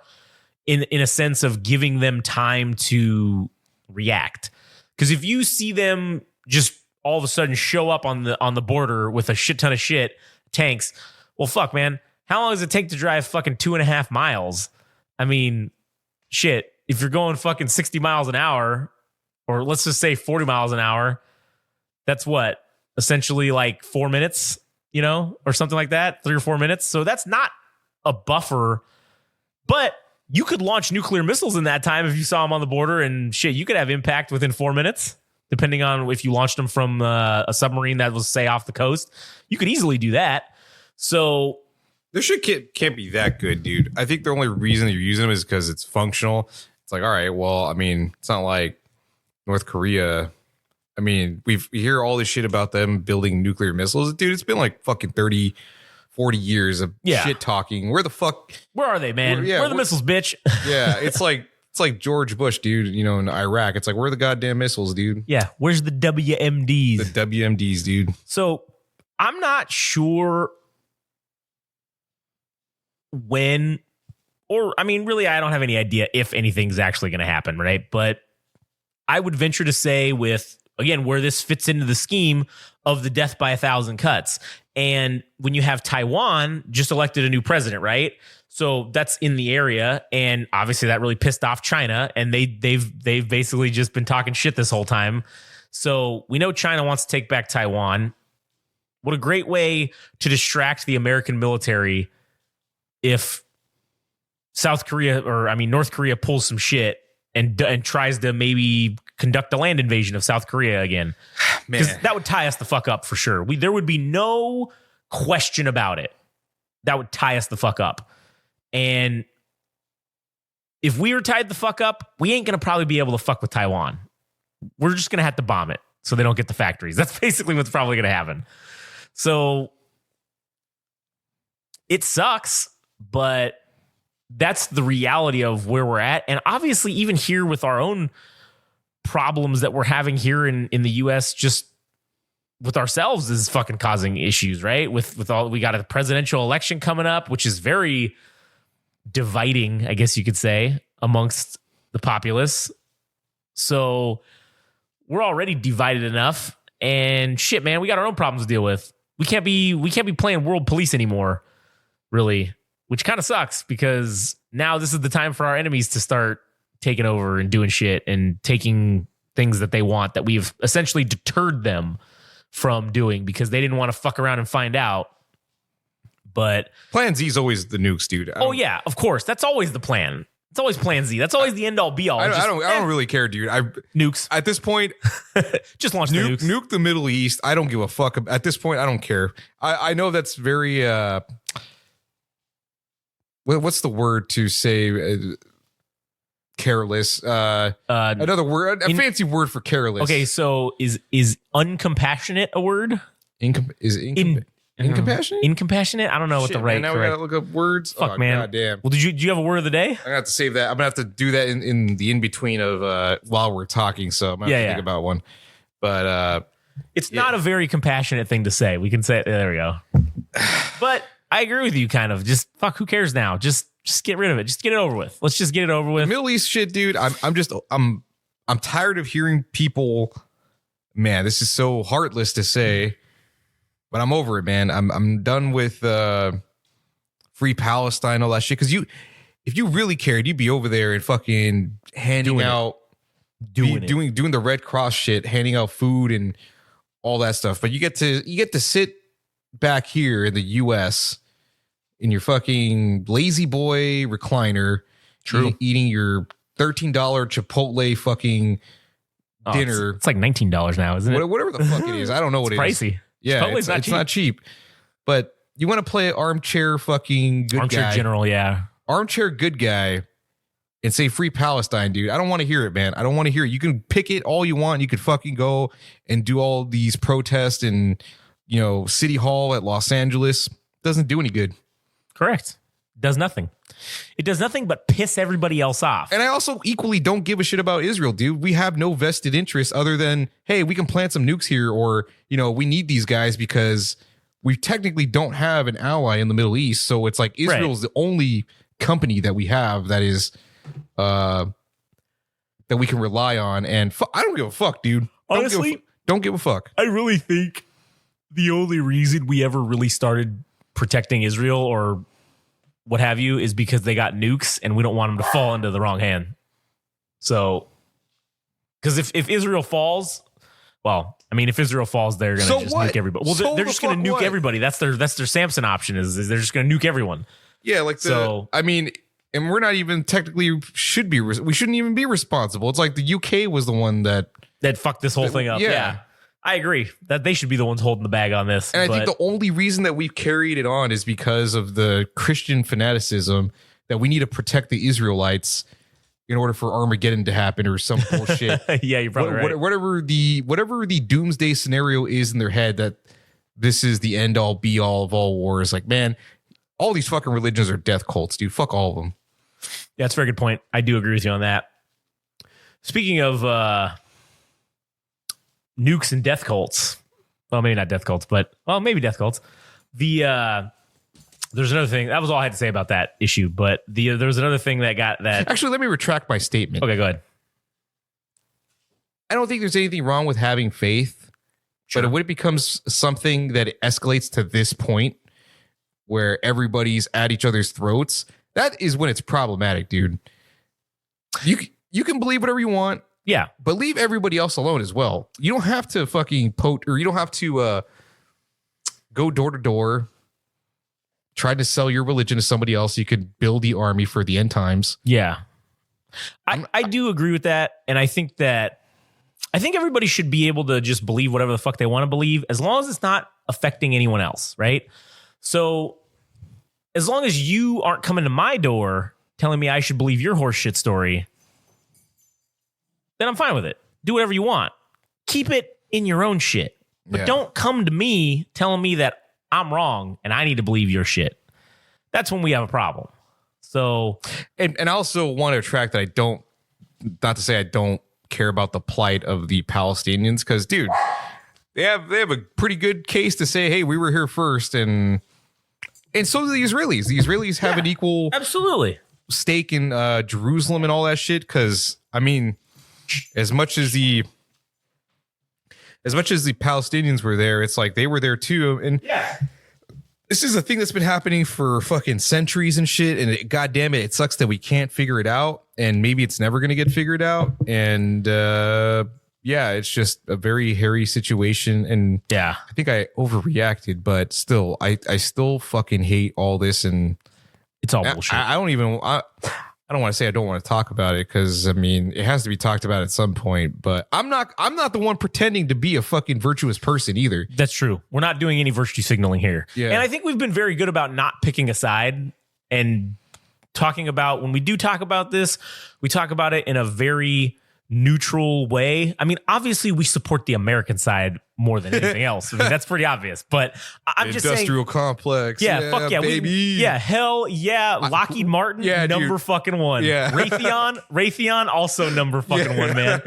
in a sense of giving them time to react. Because if you see them just all of a sudden show up on the border with a shit ton of tanks, well, fuck, man. How long does it take to drive fucking 2.5 miles? I mean, shit, if you're going fucking 60 miles an hour, or let's just say 40 miles an hour, that's what? Essentially like 4 minutes, or something like that, 3 or 4 minutes. So that's not a buffer, but you could launch nuclear missiles in that time if you saw them on the border, and shit, you could have impact within 4 minutes, depending on if you launched them from a submarine that was, say, off the coast. You could easily do that. So this shit can't be that good, dude. I think the only reason you're using them is because it's functional. It's like, all right, well, I mean, it's not like North Korea. I mean, we hear all this shit about them building nuclear missiles. Dude, it's been like fucking 30, 40 years of shit talking. Where are they, man? Where are the missiles, bitch? Yeah, it's like George Bush, dude, in Iraq. It's like, where are the goddamn missiles, dude? Yeah, where's the WMDs? The WMDs, dude. So I'm not sure when, or I mean, really, I don't have any idea if anything's actually going to happen, right? But I would venture to say again, where this fits into the scheme of the death by 1,000 cuts. And when you have Taiwan just elected a new president, right? So that's in the area. And obviously that really pissed off China. And they've basically just been talking shit this whole time. So we know China wants to take back Taiwan. What a great way to distract the American military if North Korea pulls some shit and tries to maybe conduct a land invasion of South Korea again. Because that would tie us the fuck up for sure. There would be no question about it. That would tie us the fuck up. And if we were tied the fuck up, we ain't going to probably be able to fuck with Taiwan. We're just going to have to bomb it so they don't get the factories. That's basically what's probably going to happen. So it sucks, but that's the reality of where we're at. And obviously, even here with our own problems that we're having here in the US, just with ourselves, is fucking causing issues, right? With all, we got a presidential election coming up, which is very dividing, I guess you could say, amongst the populace. So we're already divided enough, and shit, man, we got our own problems to deal with. We can't be playing world police anymore, really, which kind of sucks, because now this is the time for our enemies to start taking over and doing shit and taking things that they want, that we've essentially deterred them from doing because they didn't want to fuck around and find out. But Plan Z is always the nukes, dude. Oh yeah, of course. That's always the plan. It's always Plan Z. That's always the end all be all. I don't really care, dude. Nukes. At this point, just launch the nukes. Nuke the Middle East. I don't give a fuck. At this point, I don't care. I know that's very what's the word to say? Careless. Another word, a fancy word for careless. Okay, so is uncompassionate a word? Incompassionate? Incompassionate? I don't know what the right. Now we gotta look up words. Fuck, man. Goddamn. Well, do you have a word of the day? I'm gonna have to save that. I'm gonna have to do that in the in between of while we're talking. So I'm gonna have to think about one. But it's not a very compassionate thing to say. We can say there we go. But I agree with you, kind of. Just fuck. Who cares now? Just get rid of it. Just get it over with. Let's just get it over with. The Middle East shit, dude. I'm tired of hearing people. Man, this is so heartless to say, but I'm over it, man. I'm done with free Palestine, all that shit. Because if you really cared, you'd be over there and fucking handing doing the Red Cross shit, handing out food and all that stuff. But you get to sit back here in the U.S. in your fucking lazy boy recliner, eating your $13 Chipotle fucking dinner. It's like $19 now, isn't it? Whatever the fuck it is. I don't know what it is. Pricey. Yeah, it's not cheap. But you want to play armchair fucking good guy. Armchair general, yeah. Armchair good guy and say free Palestine, dude. I don't want to hear it, man. I don't want to hear it. You can pick it all you want. You could fucking go and do all these protests in, City Hall at Los Angeles. Doesn't do any good. Correct. Does nothing. It does nothing but piss everybody else off. And I also equally don't give a shit about Israel, dude. We have no vested interest other than, hey, we can plant some nukes here, or, we need these guys because we technically don't have an ally in the Middle East. So it's like Israel is the only company that we have that is that we can rely on. And I don't give a fuck, dude. Honestly, don't give a fuck. I really think the only reason we ever really started protecting Israel or what have you, is because they got nukes and we don't want them to fall into the wrong hand. So, because if Israel falls, well, I mean, if Israel falls, they're going to just nuke everybody. Well, they're just going to nuke everybody. That's their Samson option is they're just going to nuke everyone. Yeah, I mean, and we're not even technically we shouldn't even be responsible. It's like the UK was the one that fucked this whole thing up. Yeah. I agree that they should be the ones holding the bag on this. And I think the only reason that we've carried it on is because of the Christian fanaticism that we need to protect the Israelites in order for Armageddon to happen or some bullshit. Yeah, you're probably right. Whatever the doomsday scenario is in their head, that this is the end all be all of all wars. Like, man, all these fucking religions are death cults, dude. Fuck all of them. Yeah, that's a very good point. I do agree with you on that. Speaking of nukes and death cults. Well, maybe not death cults, but maybe death cults. There's another thing. That was all I had to say about that issue. But there's another thing that got that. Actually, let me retract my statement. Okay, go ahead. I don't think there's anything wrong with having faith, but when it becomes something that escalates to this point where everybody's at each other's throats, that is when it's problematic, dude. You can believe whatever you want. Yeah. But leave everybody else alone as well. You don't have to fucking you don't have to go door to door trying to sell your religion to somebody else. You could build the army for the end times. Yeah. I do agree with that. And I think everybody should be able to just believe whatever the fuck they want to believe as long as it's not affecting anyone else, right? So as long as you aren't coming to my door telling me I should believe your horseshit story, then I'm fine with it. Do whatever you want. Keep it in your own shit. But don't come to me telling me that I'm wrong and I need to believe your shit. That's when we have a problem. So, and I also want to attract that not to say I don't care about the plight of the Palestinians, because, dude, they have a pretty good case to say, hey, we were here first, and so do the Israelis. The Israelis have an equal absolutely stake in Jerusalem and all that shit. Because, I mean, as much as the Palestinians were there, it's like they were there too. And this is a thing that's been happening for fucking centuries and shit. And goddamn it sucks that we can't figure it out. And maybe it's never going to get figured out. And it's just a very hairy situation. And I think I overreacted, but still, I still fucking hate all this. And it's all bullshit. I don't want to say I don't want to talk about it, because I mean it has to be talked about at some point. But I'm not the one pretending to be a fucking virtuous person either. That's true. We're not doing any virtue signaling here. Yeah. And I think we've been very good about not picking a side and talking about, when we do talk about this, we talk about it in a very neutral way. I mean, obviously we support the American side more than anything else. I mean, that's pretty obvious, but I'm just saying, industrial complex. Yeah, fuck yeah, baby. Hell yeah. Lockheed Martin, number fucking one. Yeah. Raytheon, also number fucking one, man.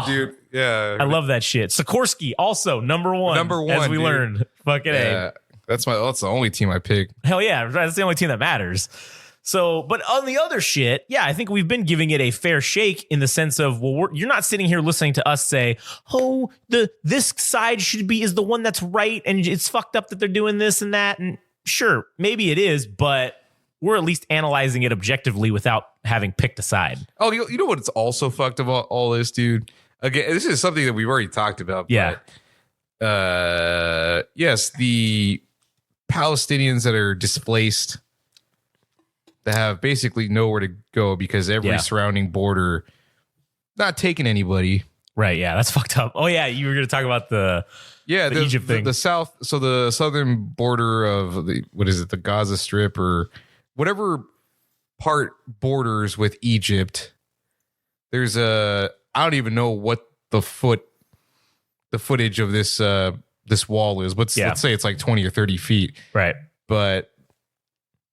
Dude. Yeah. I love that shit. Sikorsky, also number one. As we learned. Fucking A. That's the only team I pick. Hell yeah. That's the only team that matters. So, but on the other shit, I think we've been giving it a fair shake in the sense of, you're not sitting here listening to us say, oh, this side is the one that's right, and it's fucked up that they're doing this and that. And sure, maybe it is, but we're at least analyzing it objectively without having picked a side. Oh, you know what's also fucked about all this, dude? Again, this is something that we've already talked about. Yeah. But, yes, the Palestinians that are displaced, that have basically nowhere to go because every surrounding border not taking anybody. Right. Yeah. That's fucked up. Oh yeah. You were going to talk about the Egypt thing. The south. So the southern border of the Gaza Strip or whatever part borders with Egypt. There's I don't even know what the footage of this wall is, but let's say it's like 20 or 30 feet. Right. But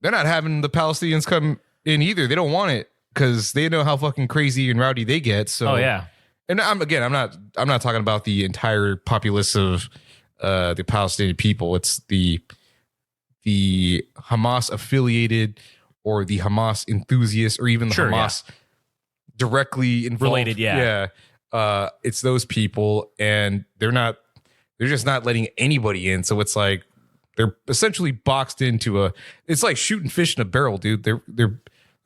they're not having the Palestinians come in either. They don't want it because they know how fucking crazy and rowdy they get. So, and I'm not talking about the entire populace of the Palestinian people. It's the Hamas affiliated or the Hamas enthusiasts or even the Hamas directly involved. Related. Yeah. It's those people, and they're just not letting anybody in. So it's like, They're essentially boxed into it's like shooting fish in a barrel, dude. They're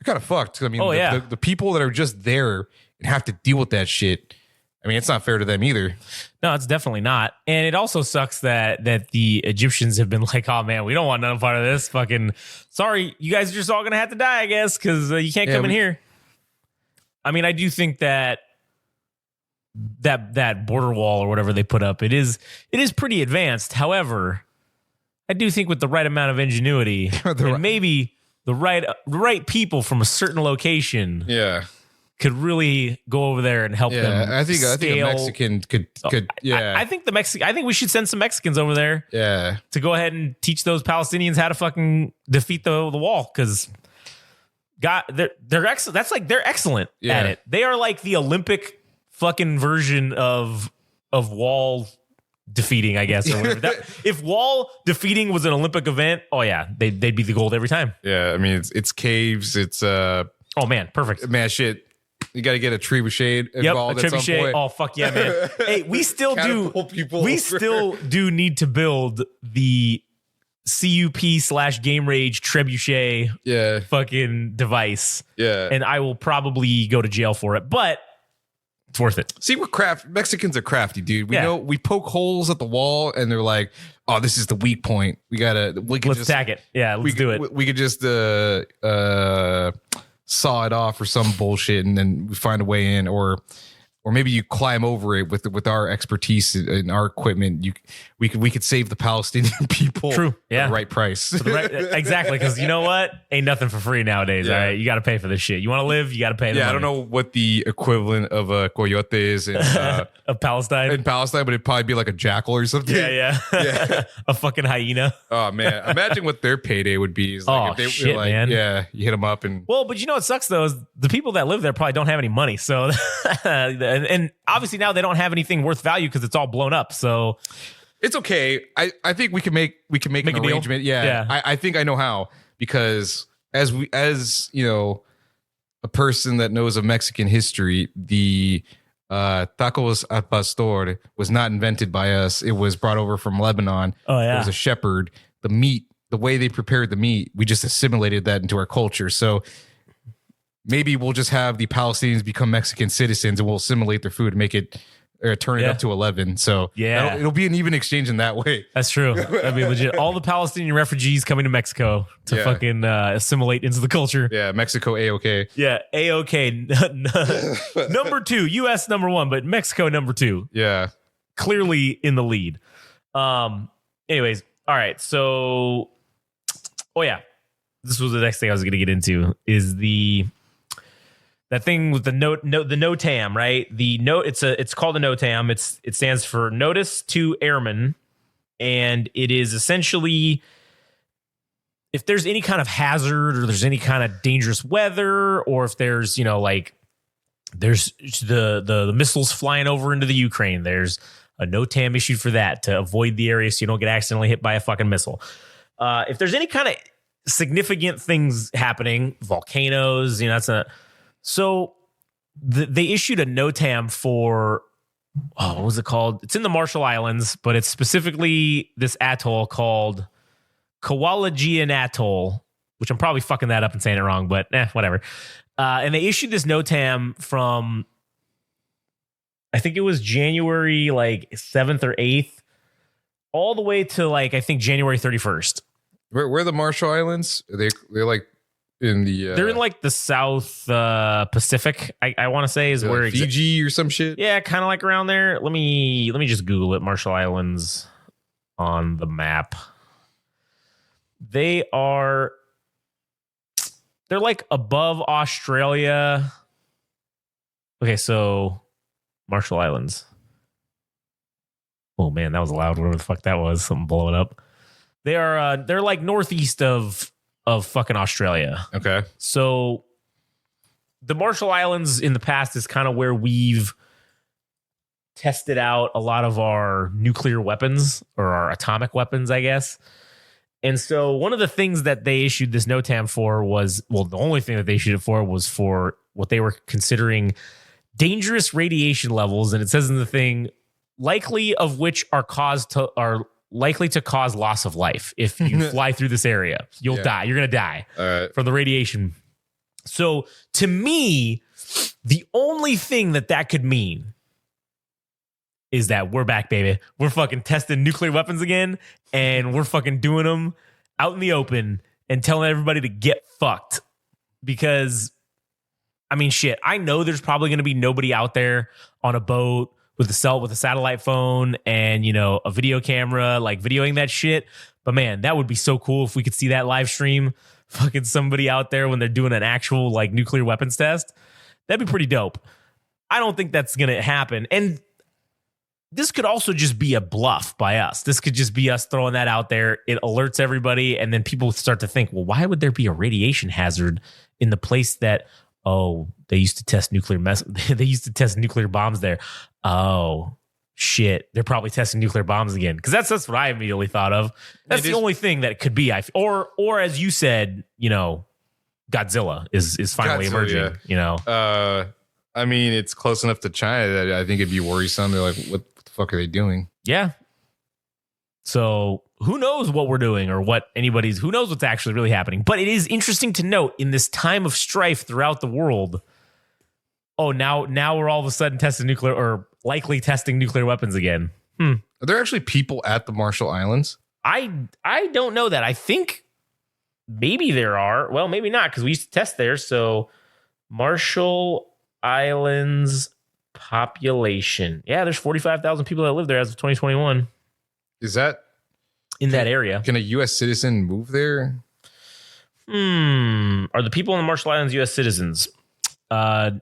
kind of fucked. I mean, the people that are just there and have to deal with that shit. I mean, it's not fair to them either. No, it's definitely not. And it also sucks that the Egyptians have been like, oh man, we don't want none part of this. Fucking sorry, you guys are just all gonna have to die, I guess, because you can't come in here. I mean, I do think that border wall or whatever they put up, it is pretty advanced. However, I do think with the right amount of ingenuity and maybe the right people from a certain location, could really go over there and help them. I think a Mexican could. I think we should send some Mexicans over there. Yeah. To go ahead and teach those Palestinians how to fucking defeat the wall, because they're excellent. That's like they're excellent at it. They are like the Olympic fucking version of wall defeating, I guess. Or whatever. If wall defeating was an Olympic event, oh yeah, they'd be the gold every time. Yeah, I mean it's caves. It's oh man, perfect. Man, shit. You got to get a trebuchet involved a trebuchet. Point. Oh fuck yeah, man! Hey, we still do. Still do need to build the CUP/Game Rage trebuchet. Fucking device. Yeah, and I will probably go to jail for it, but it's worth it. See, Mexicans are crafty, dude. We know we poke holes at the wall, and they're like, "Oh, this is the weak point. Let's attack it. Yeah, let's do it. We could just saw it off or some bullshit, and then we find a way in, or maybe you climb over it with our expertise and our equipment. We could save the Palestinian people. True. Yeah. At the right price. Exactly. Because you know what? Ain't nothing for free nowadays. Yeah. All right. You got to pay for this shit. You want to live, you got to pay. I don't know what the equivalent of a coyote is in, of Palestine. In Palestine, but it'd probably be like a jackal or something. Yeah. A fucking hyena. Oh man, imagine what their payday would be. Is like if they were like, man. Yeah, you hit them up and. Well, but you know what sucks though is the people that live there probably don't have any money. So, and obviously now they don't have anything worth value because it's all blown up. So. It's okay. I think we can make an arrangement. Yeah. I think I know how, because as you know, a person that knows of Mexican history, the tacos al pastor was not invented by us. It was brought over from Lebanon. Oh yeah. It was a shepherd. The meat, the way they prepared the meat, we just assimilated that into our culture. So maybe we'll just have the Palestinians become Mexican citizens and we'll assimilate their food and make it. Or turn it up to 11. So it'll be an even exchange in that way. That's true. That'd be legit. All the Palestinian refugees coming to Mexico to fucking assimilate into the culture. Yeah, Mexico A-OK. Yeah, A-OK. Number 2, U.S. number 1, but Mexico number 2. Yeah. Clearly in the lead. Anyways, all right. So, this was the next thing I was going to get into is that thing with the NOTAM, right? It's called a NOTAM. It stands for Notice to Airmen, and it is essentially if there's any kind of hazard or there's any kind of dangerous weather, or if there's there's the missiles flying over into the Ukraine, there's a NOTAM issued for that to avoid the area so you don't get accidentally hit by a fucking missile. If there's any kind of significant things happening, volcanoes, So they issued a NOTAM for, what was it called? It's in the Marshall Islands, but it's specifically this atoll called Kowalajian Atoll, which I'm probably fucking that up and saying it wrong, but whatever. And they issued this NOTAM from, I think it was January 7th or 8th, all the way to I think January 31st. Where are the Marshall Islands? They're like in the they're in the South Pacific, I want to say is where Fiji or some shit. Yeah, kind of like around there. Let me just Google it. Marshall Islands on the map. They're above Australia. Okay, so Marshall Islands. Oh man, that was loud. Whatever the fuck that was, something blowing up. They're northeast of fucking Australia. Okay. So the Marshall Islands in the past is kind of where we've tested out a lot of our nuclear weapons or our atomic weapons, I guess. And so one of the things that they issued this NOTAM for was, the only thing that they issued it for was for what they were considering dangerous radiation levels. And it says in the thing, likely of which are likely to cause loss of life if you fly through this area. You'll die. You're going to die from the radiation. So to me, the only thing that could mean is that we're back, baby. We're fucking testing nuclear weapons again, and we're fucking doing them out in the open and telling everybody to get fucked. Because, I mean, shit, I know there's probably going to be nobody out there on a boat with a satellite phone and, you know, a video camera, like videoing that shit. But man, that would be so cool if we could see that live stream, fucking somebody out there when they're doing an actual like nuclear weapons test. That'd be pretty dope. I don't think that's going to happen. And this could also just be a bluff by us. This could just be us throwing that out there. It alerts everybody. And then people start to think, well, why would there be a radiation hazard in the place that, oh, they used to test they used to test nuclear bombs there. Oh, shit. They're probably testing nuclear bombs again. Because that's what I immediately thought of. That's the only thing that it could be. Or as you said, you know, Godzilla is finally emerging, you know. I mean, it's close enough to China that I think it'd be worrisome. They're like, what the fuck are they doing? Yeah. So who knows what we're doing or who knows what's actually really happening. But it is interesting to note in this time of strife throughout the world, now we're all of a sudden testing nuclear or likely testing nuclear weapons again. Are there actually people at the Marshall Islands? I don't know that. I think maybe there are. Well, maybe not, because we used to test there. So Marshall Islands population. Yeah, there's 45,000 people that live there as of 2021. Is that in that area? Can a U.S. citizen move there? Are the people in the Marshall Islands U.S. citizens? No.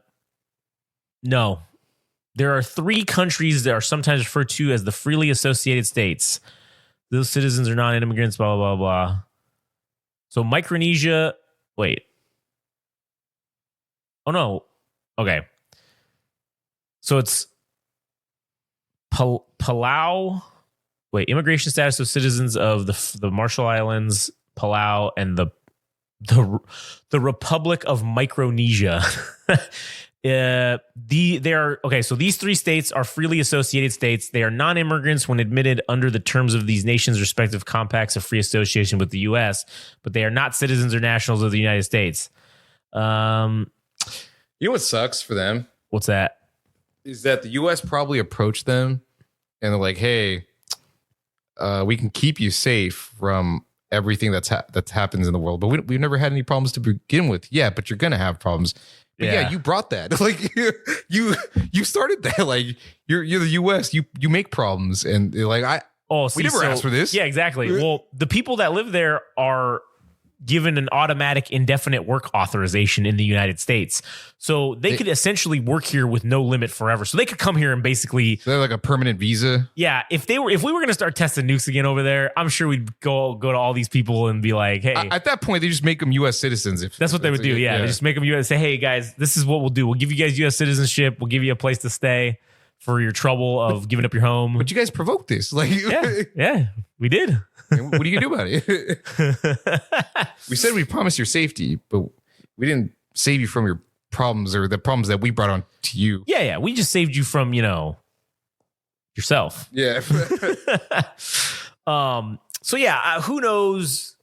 There are 3 countries that are sometimes referred to as the freely associated states. Those citizens are non-immigrants, blah, blah, blah, blah. So Micronesia, wait. Oh, no. Okay. So it's Palau. Wait, immigration status of citizens of the Marshall Islands, Palau, and the Republic of Micronesia. So these 3 states are freely associated states. They are non-immigrants when admitted under the terms of these nations' respective compacts of free association with the U.S., but they are not citizens or nationals of the United States. You know what sucks for them? What's that? Is that the U.S. probably approached them and they're like, hey, we can keep you safe from everything that happens in the world, but we've never had any problems to begin with. Yeah, but you're going to have problems. But yeah, you brought that. Like you started that. Like you're the U.S. You make problems, and they're like we never asked for this. Yeah, exactly. Well, the people that live there are given an automatic indefinite work authorization in the United States, so they could essentially work here with no limit forever. So they could come here and basically they're like a permanent visa. Yeah, if we were going to start testing nukes again over there, I'm sure we'd go to all these people and be like, hey. At that point, they just make them U.S. citizens. If that's what they would do. Yeah, they just make them U.S. Say, hey guys, this is what we'll do. We'll give you guys U.S. citizenship. We'll give you a place to stay for your trouble of giving up your home. But you guys provoked this. Like, yeah, we did. What are you gonna do about it? We said we promised your safety, but we didn't save you from your problems or the problems that we brought on to you. Yeah. We just saved you from, yourself. Yeah. So yeah, who knows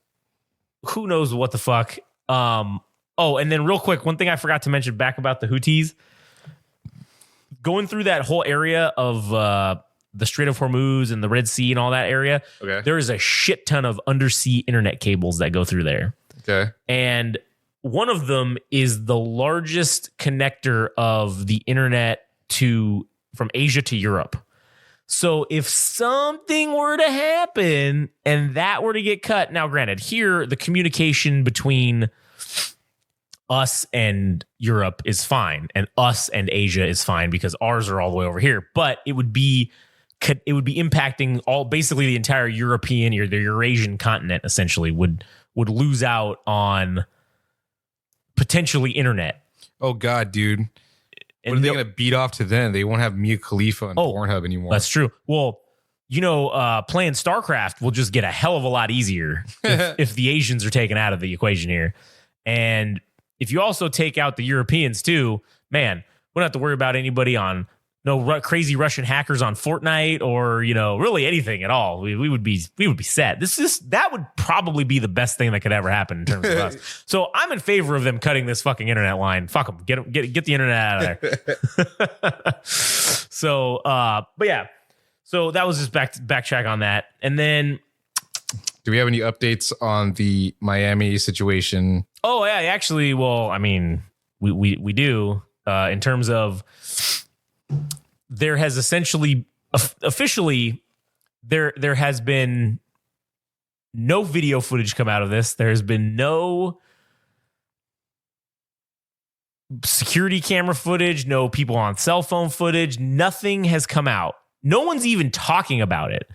what the fuck. And then real quick, one thing I forgot to mention back about the Houthis. Going through that whole area of the Strait of Hormuz and the Red Sea and all that area, there is a shit ton of undersea internet cables that go through there. Okay. And one of them is the largest connector of the internet from Asia to Europe. So if something were to happen and that were to get cut, now granted, here the communication between us and Europe is fine, and us and Asia is fine because ours are all the way over here. But it would be impacting basically the entire European or the Eurasian continent. Essentially, would lose out on potentially internet. Oh God, dude! What are they going to beat off to then? They won't have Mia Khalifa and Pornhub anymore. That's true. Well, playing StarCraft will just get a hell of a lot easier if the Asians are taken out of the equation here. And if you also take out the Europeans too, man, we don't have to worry about anybody on crazy Russian hackers on Fortnite or, really anything at all. We would be set. That would probably be the best thing that could ever happen in terms of us. So I'm in favor of them cutting this fucking internet line. Fuck them. Get the internet out of there. So, but yeah. So that was just backtrack on that. And then, do we have any updates on the Miami situation? Oh yeah, actually, well, I mean, we do in terms of there has essentially officially there has been no video footage come out of this. There has been no security camera footage, no people on cell phone footage. Nothing has come out. No one's even talking about it.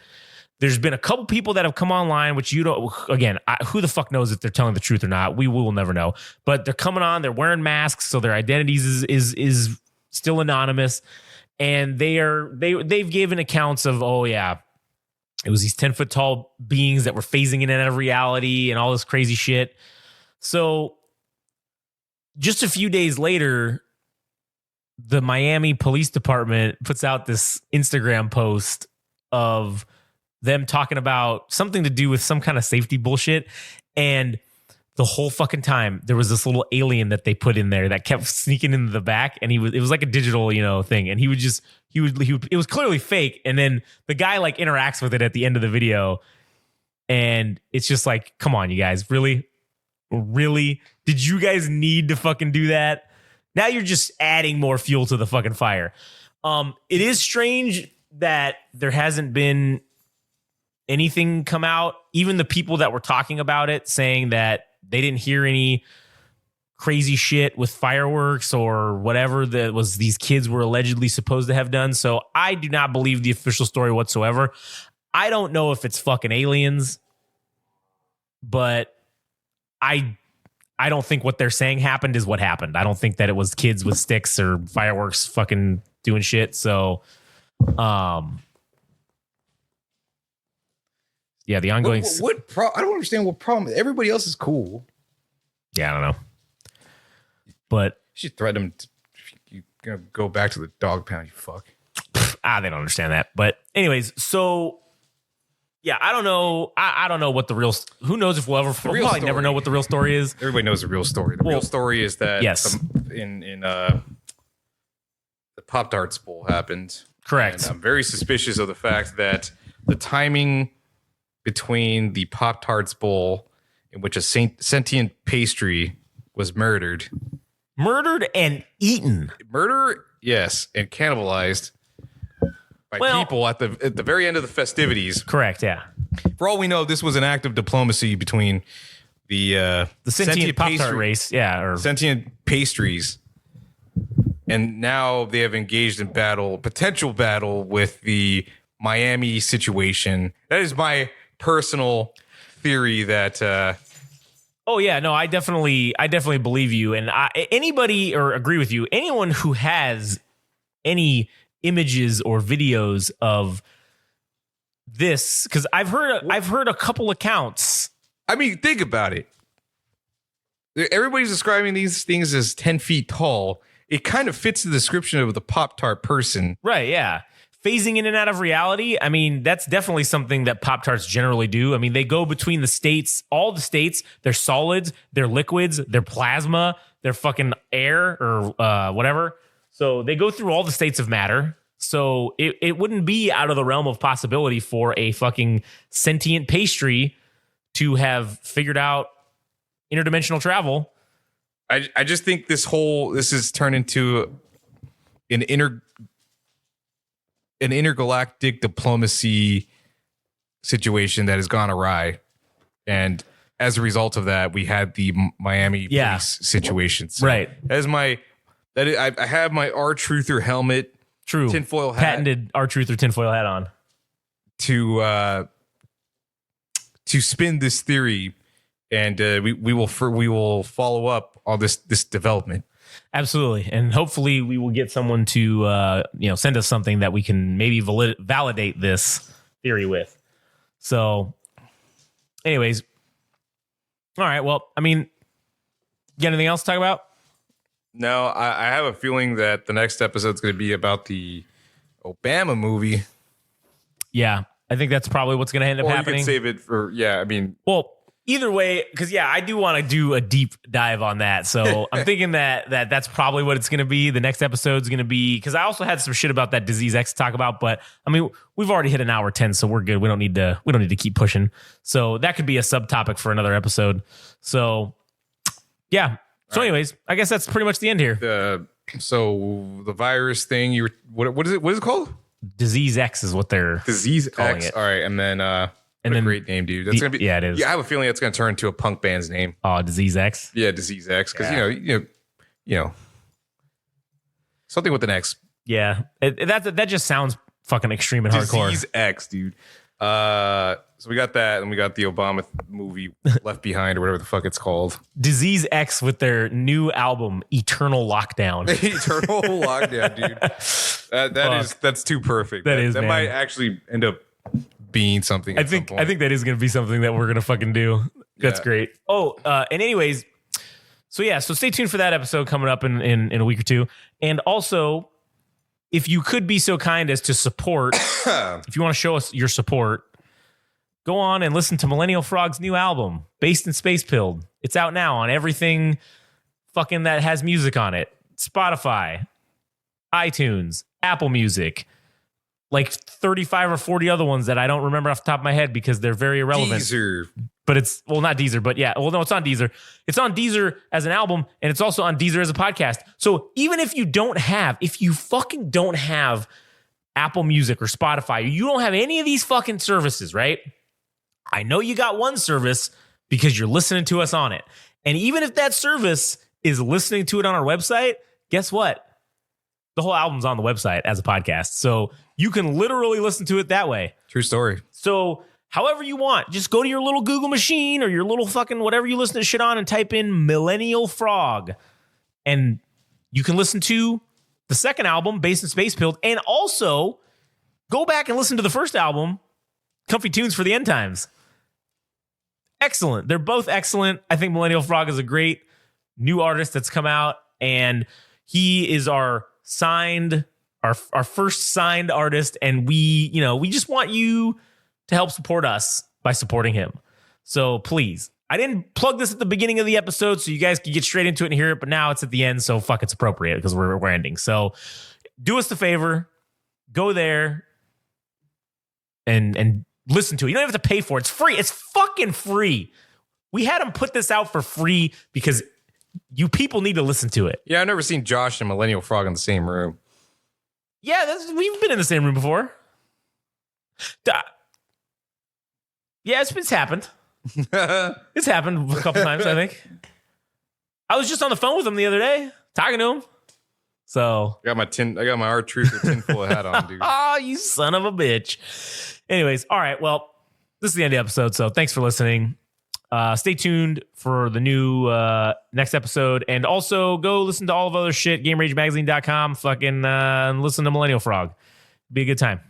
There's been a couple people that have come online, which you don't, again, who the fuck knows if they're telling the truth or not? We will never know. But they're coming on, they're wearing masks, so their identities is still anonymous. And they've given accounts of, oh yeah, it was these 10-foot tall beings that were phasing in and out of reality and all this crazy shit. So just a few days later, the Miami Police Department puts out this Instagram post of them talking about something to do with some kind of safety bullshit. And the whole fucking time there was this little alien that they put in there that kept sneaking into the back. And it was like a digital, thing. And he would it was clearly fake. And then the guy like interacts with it at the end of the video. And it's just like, come on, you guys, really? Did you guys need to fucking do that? Now you're just adding more fuel to the fucking fire. It is strange that there hasn't been anything come out. Even the people that were talking about it saying that they didn't hear any crazy shit with fireworks or whatever that was these kids were allegedly supposed to have done. So I do not believe the official story whatsoever. I don't know if it's fucking aliens, but I don't think what they're saying happened is what happened. I don't think that it was kids with sticks or fireworks fucking doing shit. So, yeah, the ongoing. I don't understand what problem. Everybody else is cool. Yeah, I don't know. But you should threaten them. You gonna go back to the dog pound, you fuck. They don't understand that. But anyways, so yeah, I don't know. I don't know what the real. Who knows if we'll probably never know what the real story is. Everybody knows the real story. The real story is that yes, in the Pop-Tarts Bowl happened. Correct. And I'm very suspicious of the fact that the timing between the Pop-Tarts Bowl, in which a sentient pastry was murdered and eaten. Yes, and cannibalized by people at the very end of the festivities. Correct, yeah. For all we know, this was an act of diplomacy between the sentient Pop-Tart race, or sentient pastries. And now they have engaged in potential battle with the Miami situation. That is my personal theory that oh yeah, no, I definitely believe you, and anybody or agree with you. Anyone who has any images or videos of this, because I've heard a couple accounts. I mean, think about it. Everybody's describing these things as 10 feet tall. It kind of fits the description of the Pop-Tart person. Right, yeah. Phasing in and out of reality. I mean, that's definitely something that Pop-Tarts generally do. I mean, they go between the states, all the states, they're solids, they're liquids, they're plasma, they're fucking air or whatever. So they go through all the states of matter. So it wouldn't be out of the realm of possibility for a fucking sentient pastry to have figured out interdimensional travel. I just think this has turned into an intergalactic diplomacy situation that has gone awry. And as a result of that, we had the Miami police situation. So right. I have my R-Truther helmet. True. Tinfoil hat. Patented R-Truther tinfoil hat on. To spin this theory, and we will follow up on this development. Absolutely, and hopefully we will get someone to send us something that we can maybe validate this theory with. So, anyways, all right. Well, I mean, you got anything else to talk about? No, I have a feeling that the next episode is going to be about the Obama movie. Yeah, I think that's probably what's going to end up happening. You could save it for, I mean. Well, either way, because, I do want to do a deep dive on that. So I'm thinking that's probably what it's going to be. The next episode's going to be, because I also had some shit about that Disease X to talk about. But, I mean, we've already hit an hour 10, so we're good. We don't need to keep pushing. So that could be a subtopic for another episode. So, yeah. So anyways, I guess that's pretty much the end here. So the virus thing, what is it? What is it called? Disease X is what they're calling X. it. All right, and then a great name, dude. That's gonna be. Yeah, it is. Yeah, I have a feeling that's gonna turn into a punk band's name. Oh, Disease X. Yeah, Disease X, because you know, something with an X. Yeah, that just sounds fucking extreme and hardcore. Disease X, dude. So we got that, and we got the Obama movie Left Behind, or whatever the fuck it's called. Disease X with their new album Eternal Lockdown. Eternal Lockdown, dude. That's too perfect. That might actually end up being something. I think that is going to be something that we're going to fucking do. That's great. Oh, and anyways, so stay tuned for that episode coming up in a week or two, and also, if you could be so kind as to support, if you want to show us your support, go on and listen to Millennial Frog's new album, Based in Space Pilled. It's out now on everything fucking that has music on it. Spotify, iTunes, Apple Music, like 35 or 40 other ones that I don't remember off the top of my head because they're very irrelevant. Deezer. But it's, well, not Deezer, but yeah. Well, no, it's on Deezer. It's on Deezer as an album, and it's also on Deezer as a podcast. So even if you fucking don't have Apple Music or Spotify, you don't have any of these fucking services, right? I know you got one service because you're listening to us on it. And even if that service is listening to it on our website, guess what? The whole album's on the website as a podcast. So you can literally listen to it that way. True story. So however you want, just go to your little Google machine or your little fucking whatever you listen to shit on and type in Millennial Frog. And you can listen to the second album, Based in Space Pilled, and also go back and listen to the first album, Comfy Tunes for the End Times. Excellent. They're both excellent. I think Millennial Frog is a great new artist that's come out, and he is our first signed artist, and we just want you to help support us by supporting him. So please, I didn't plug this at the beginning of the episode so you guys could get straight into it and hear it, but now it's at the end, so fuck, it's appropriate because we're ending. So do us the favor, go there and listen to it. You don't have to pay for it. It's free. It's fucking free. We had him put this out for free because you people need to listen to it. Yeah, I've never seen Josh and Millennial Frog in the same room. Yeah, we've been in the same room before. Yeah, it's happened. It's happened a couple times, I think. I was just on the phone with him the other day, talking to him. So I got my R-Truth tinfoil hat on, dude. Oh, you son of a bitch. Anyways, all right. Well, this is the end of the episode. So thanks for listening. Stay tuned for the new next episode. And also go listen to all of other shit, GameRageMagazine.com. Fucking listen to Millennial Frog. Be a good time.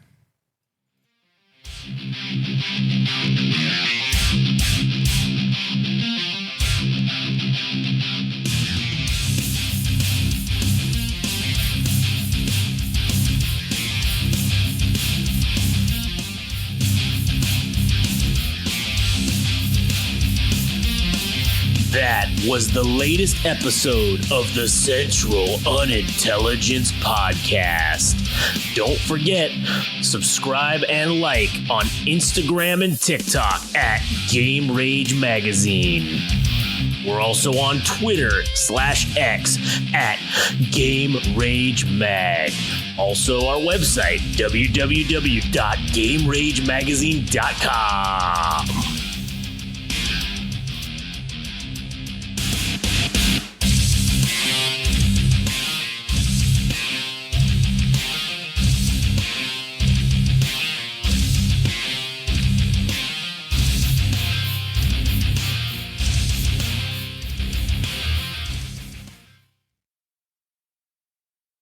That was the latest episode of the Central Unintelligence Podcast. Don't forget, subscribe and like on Instagram and TikTok at Game Rage Magazine. We're also on Twitter /X at Game Rage Mag. Also our website, www.GameRageMagazine.com.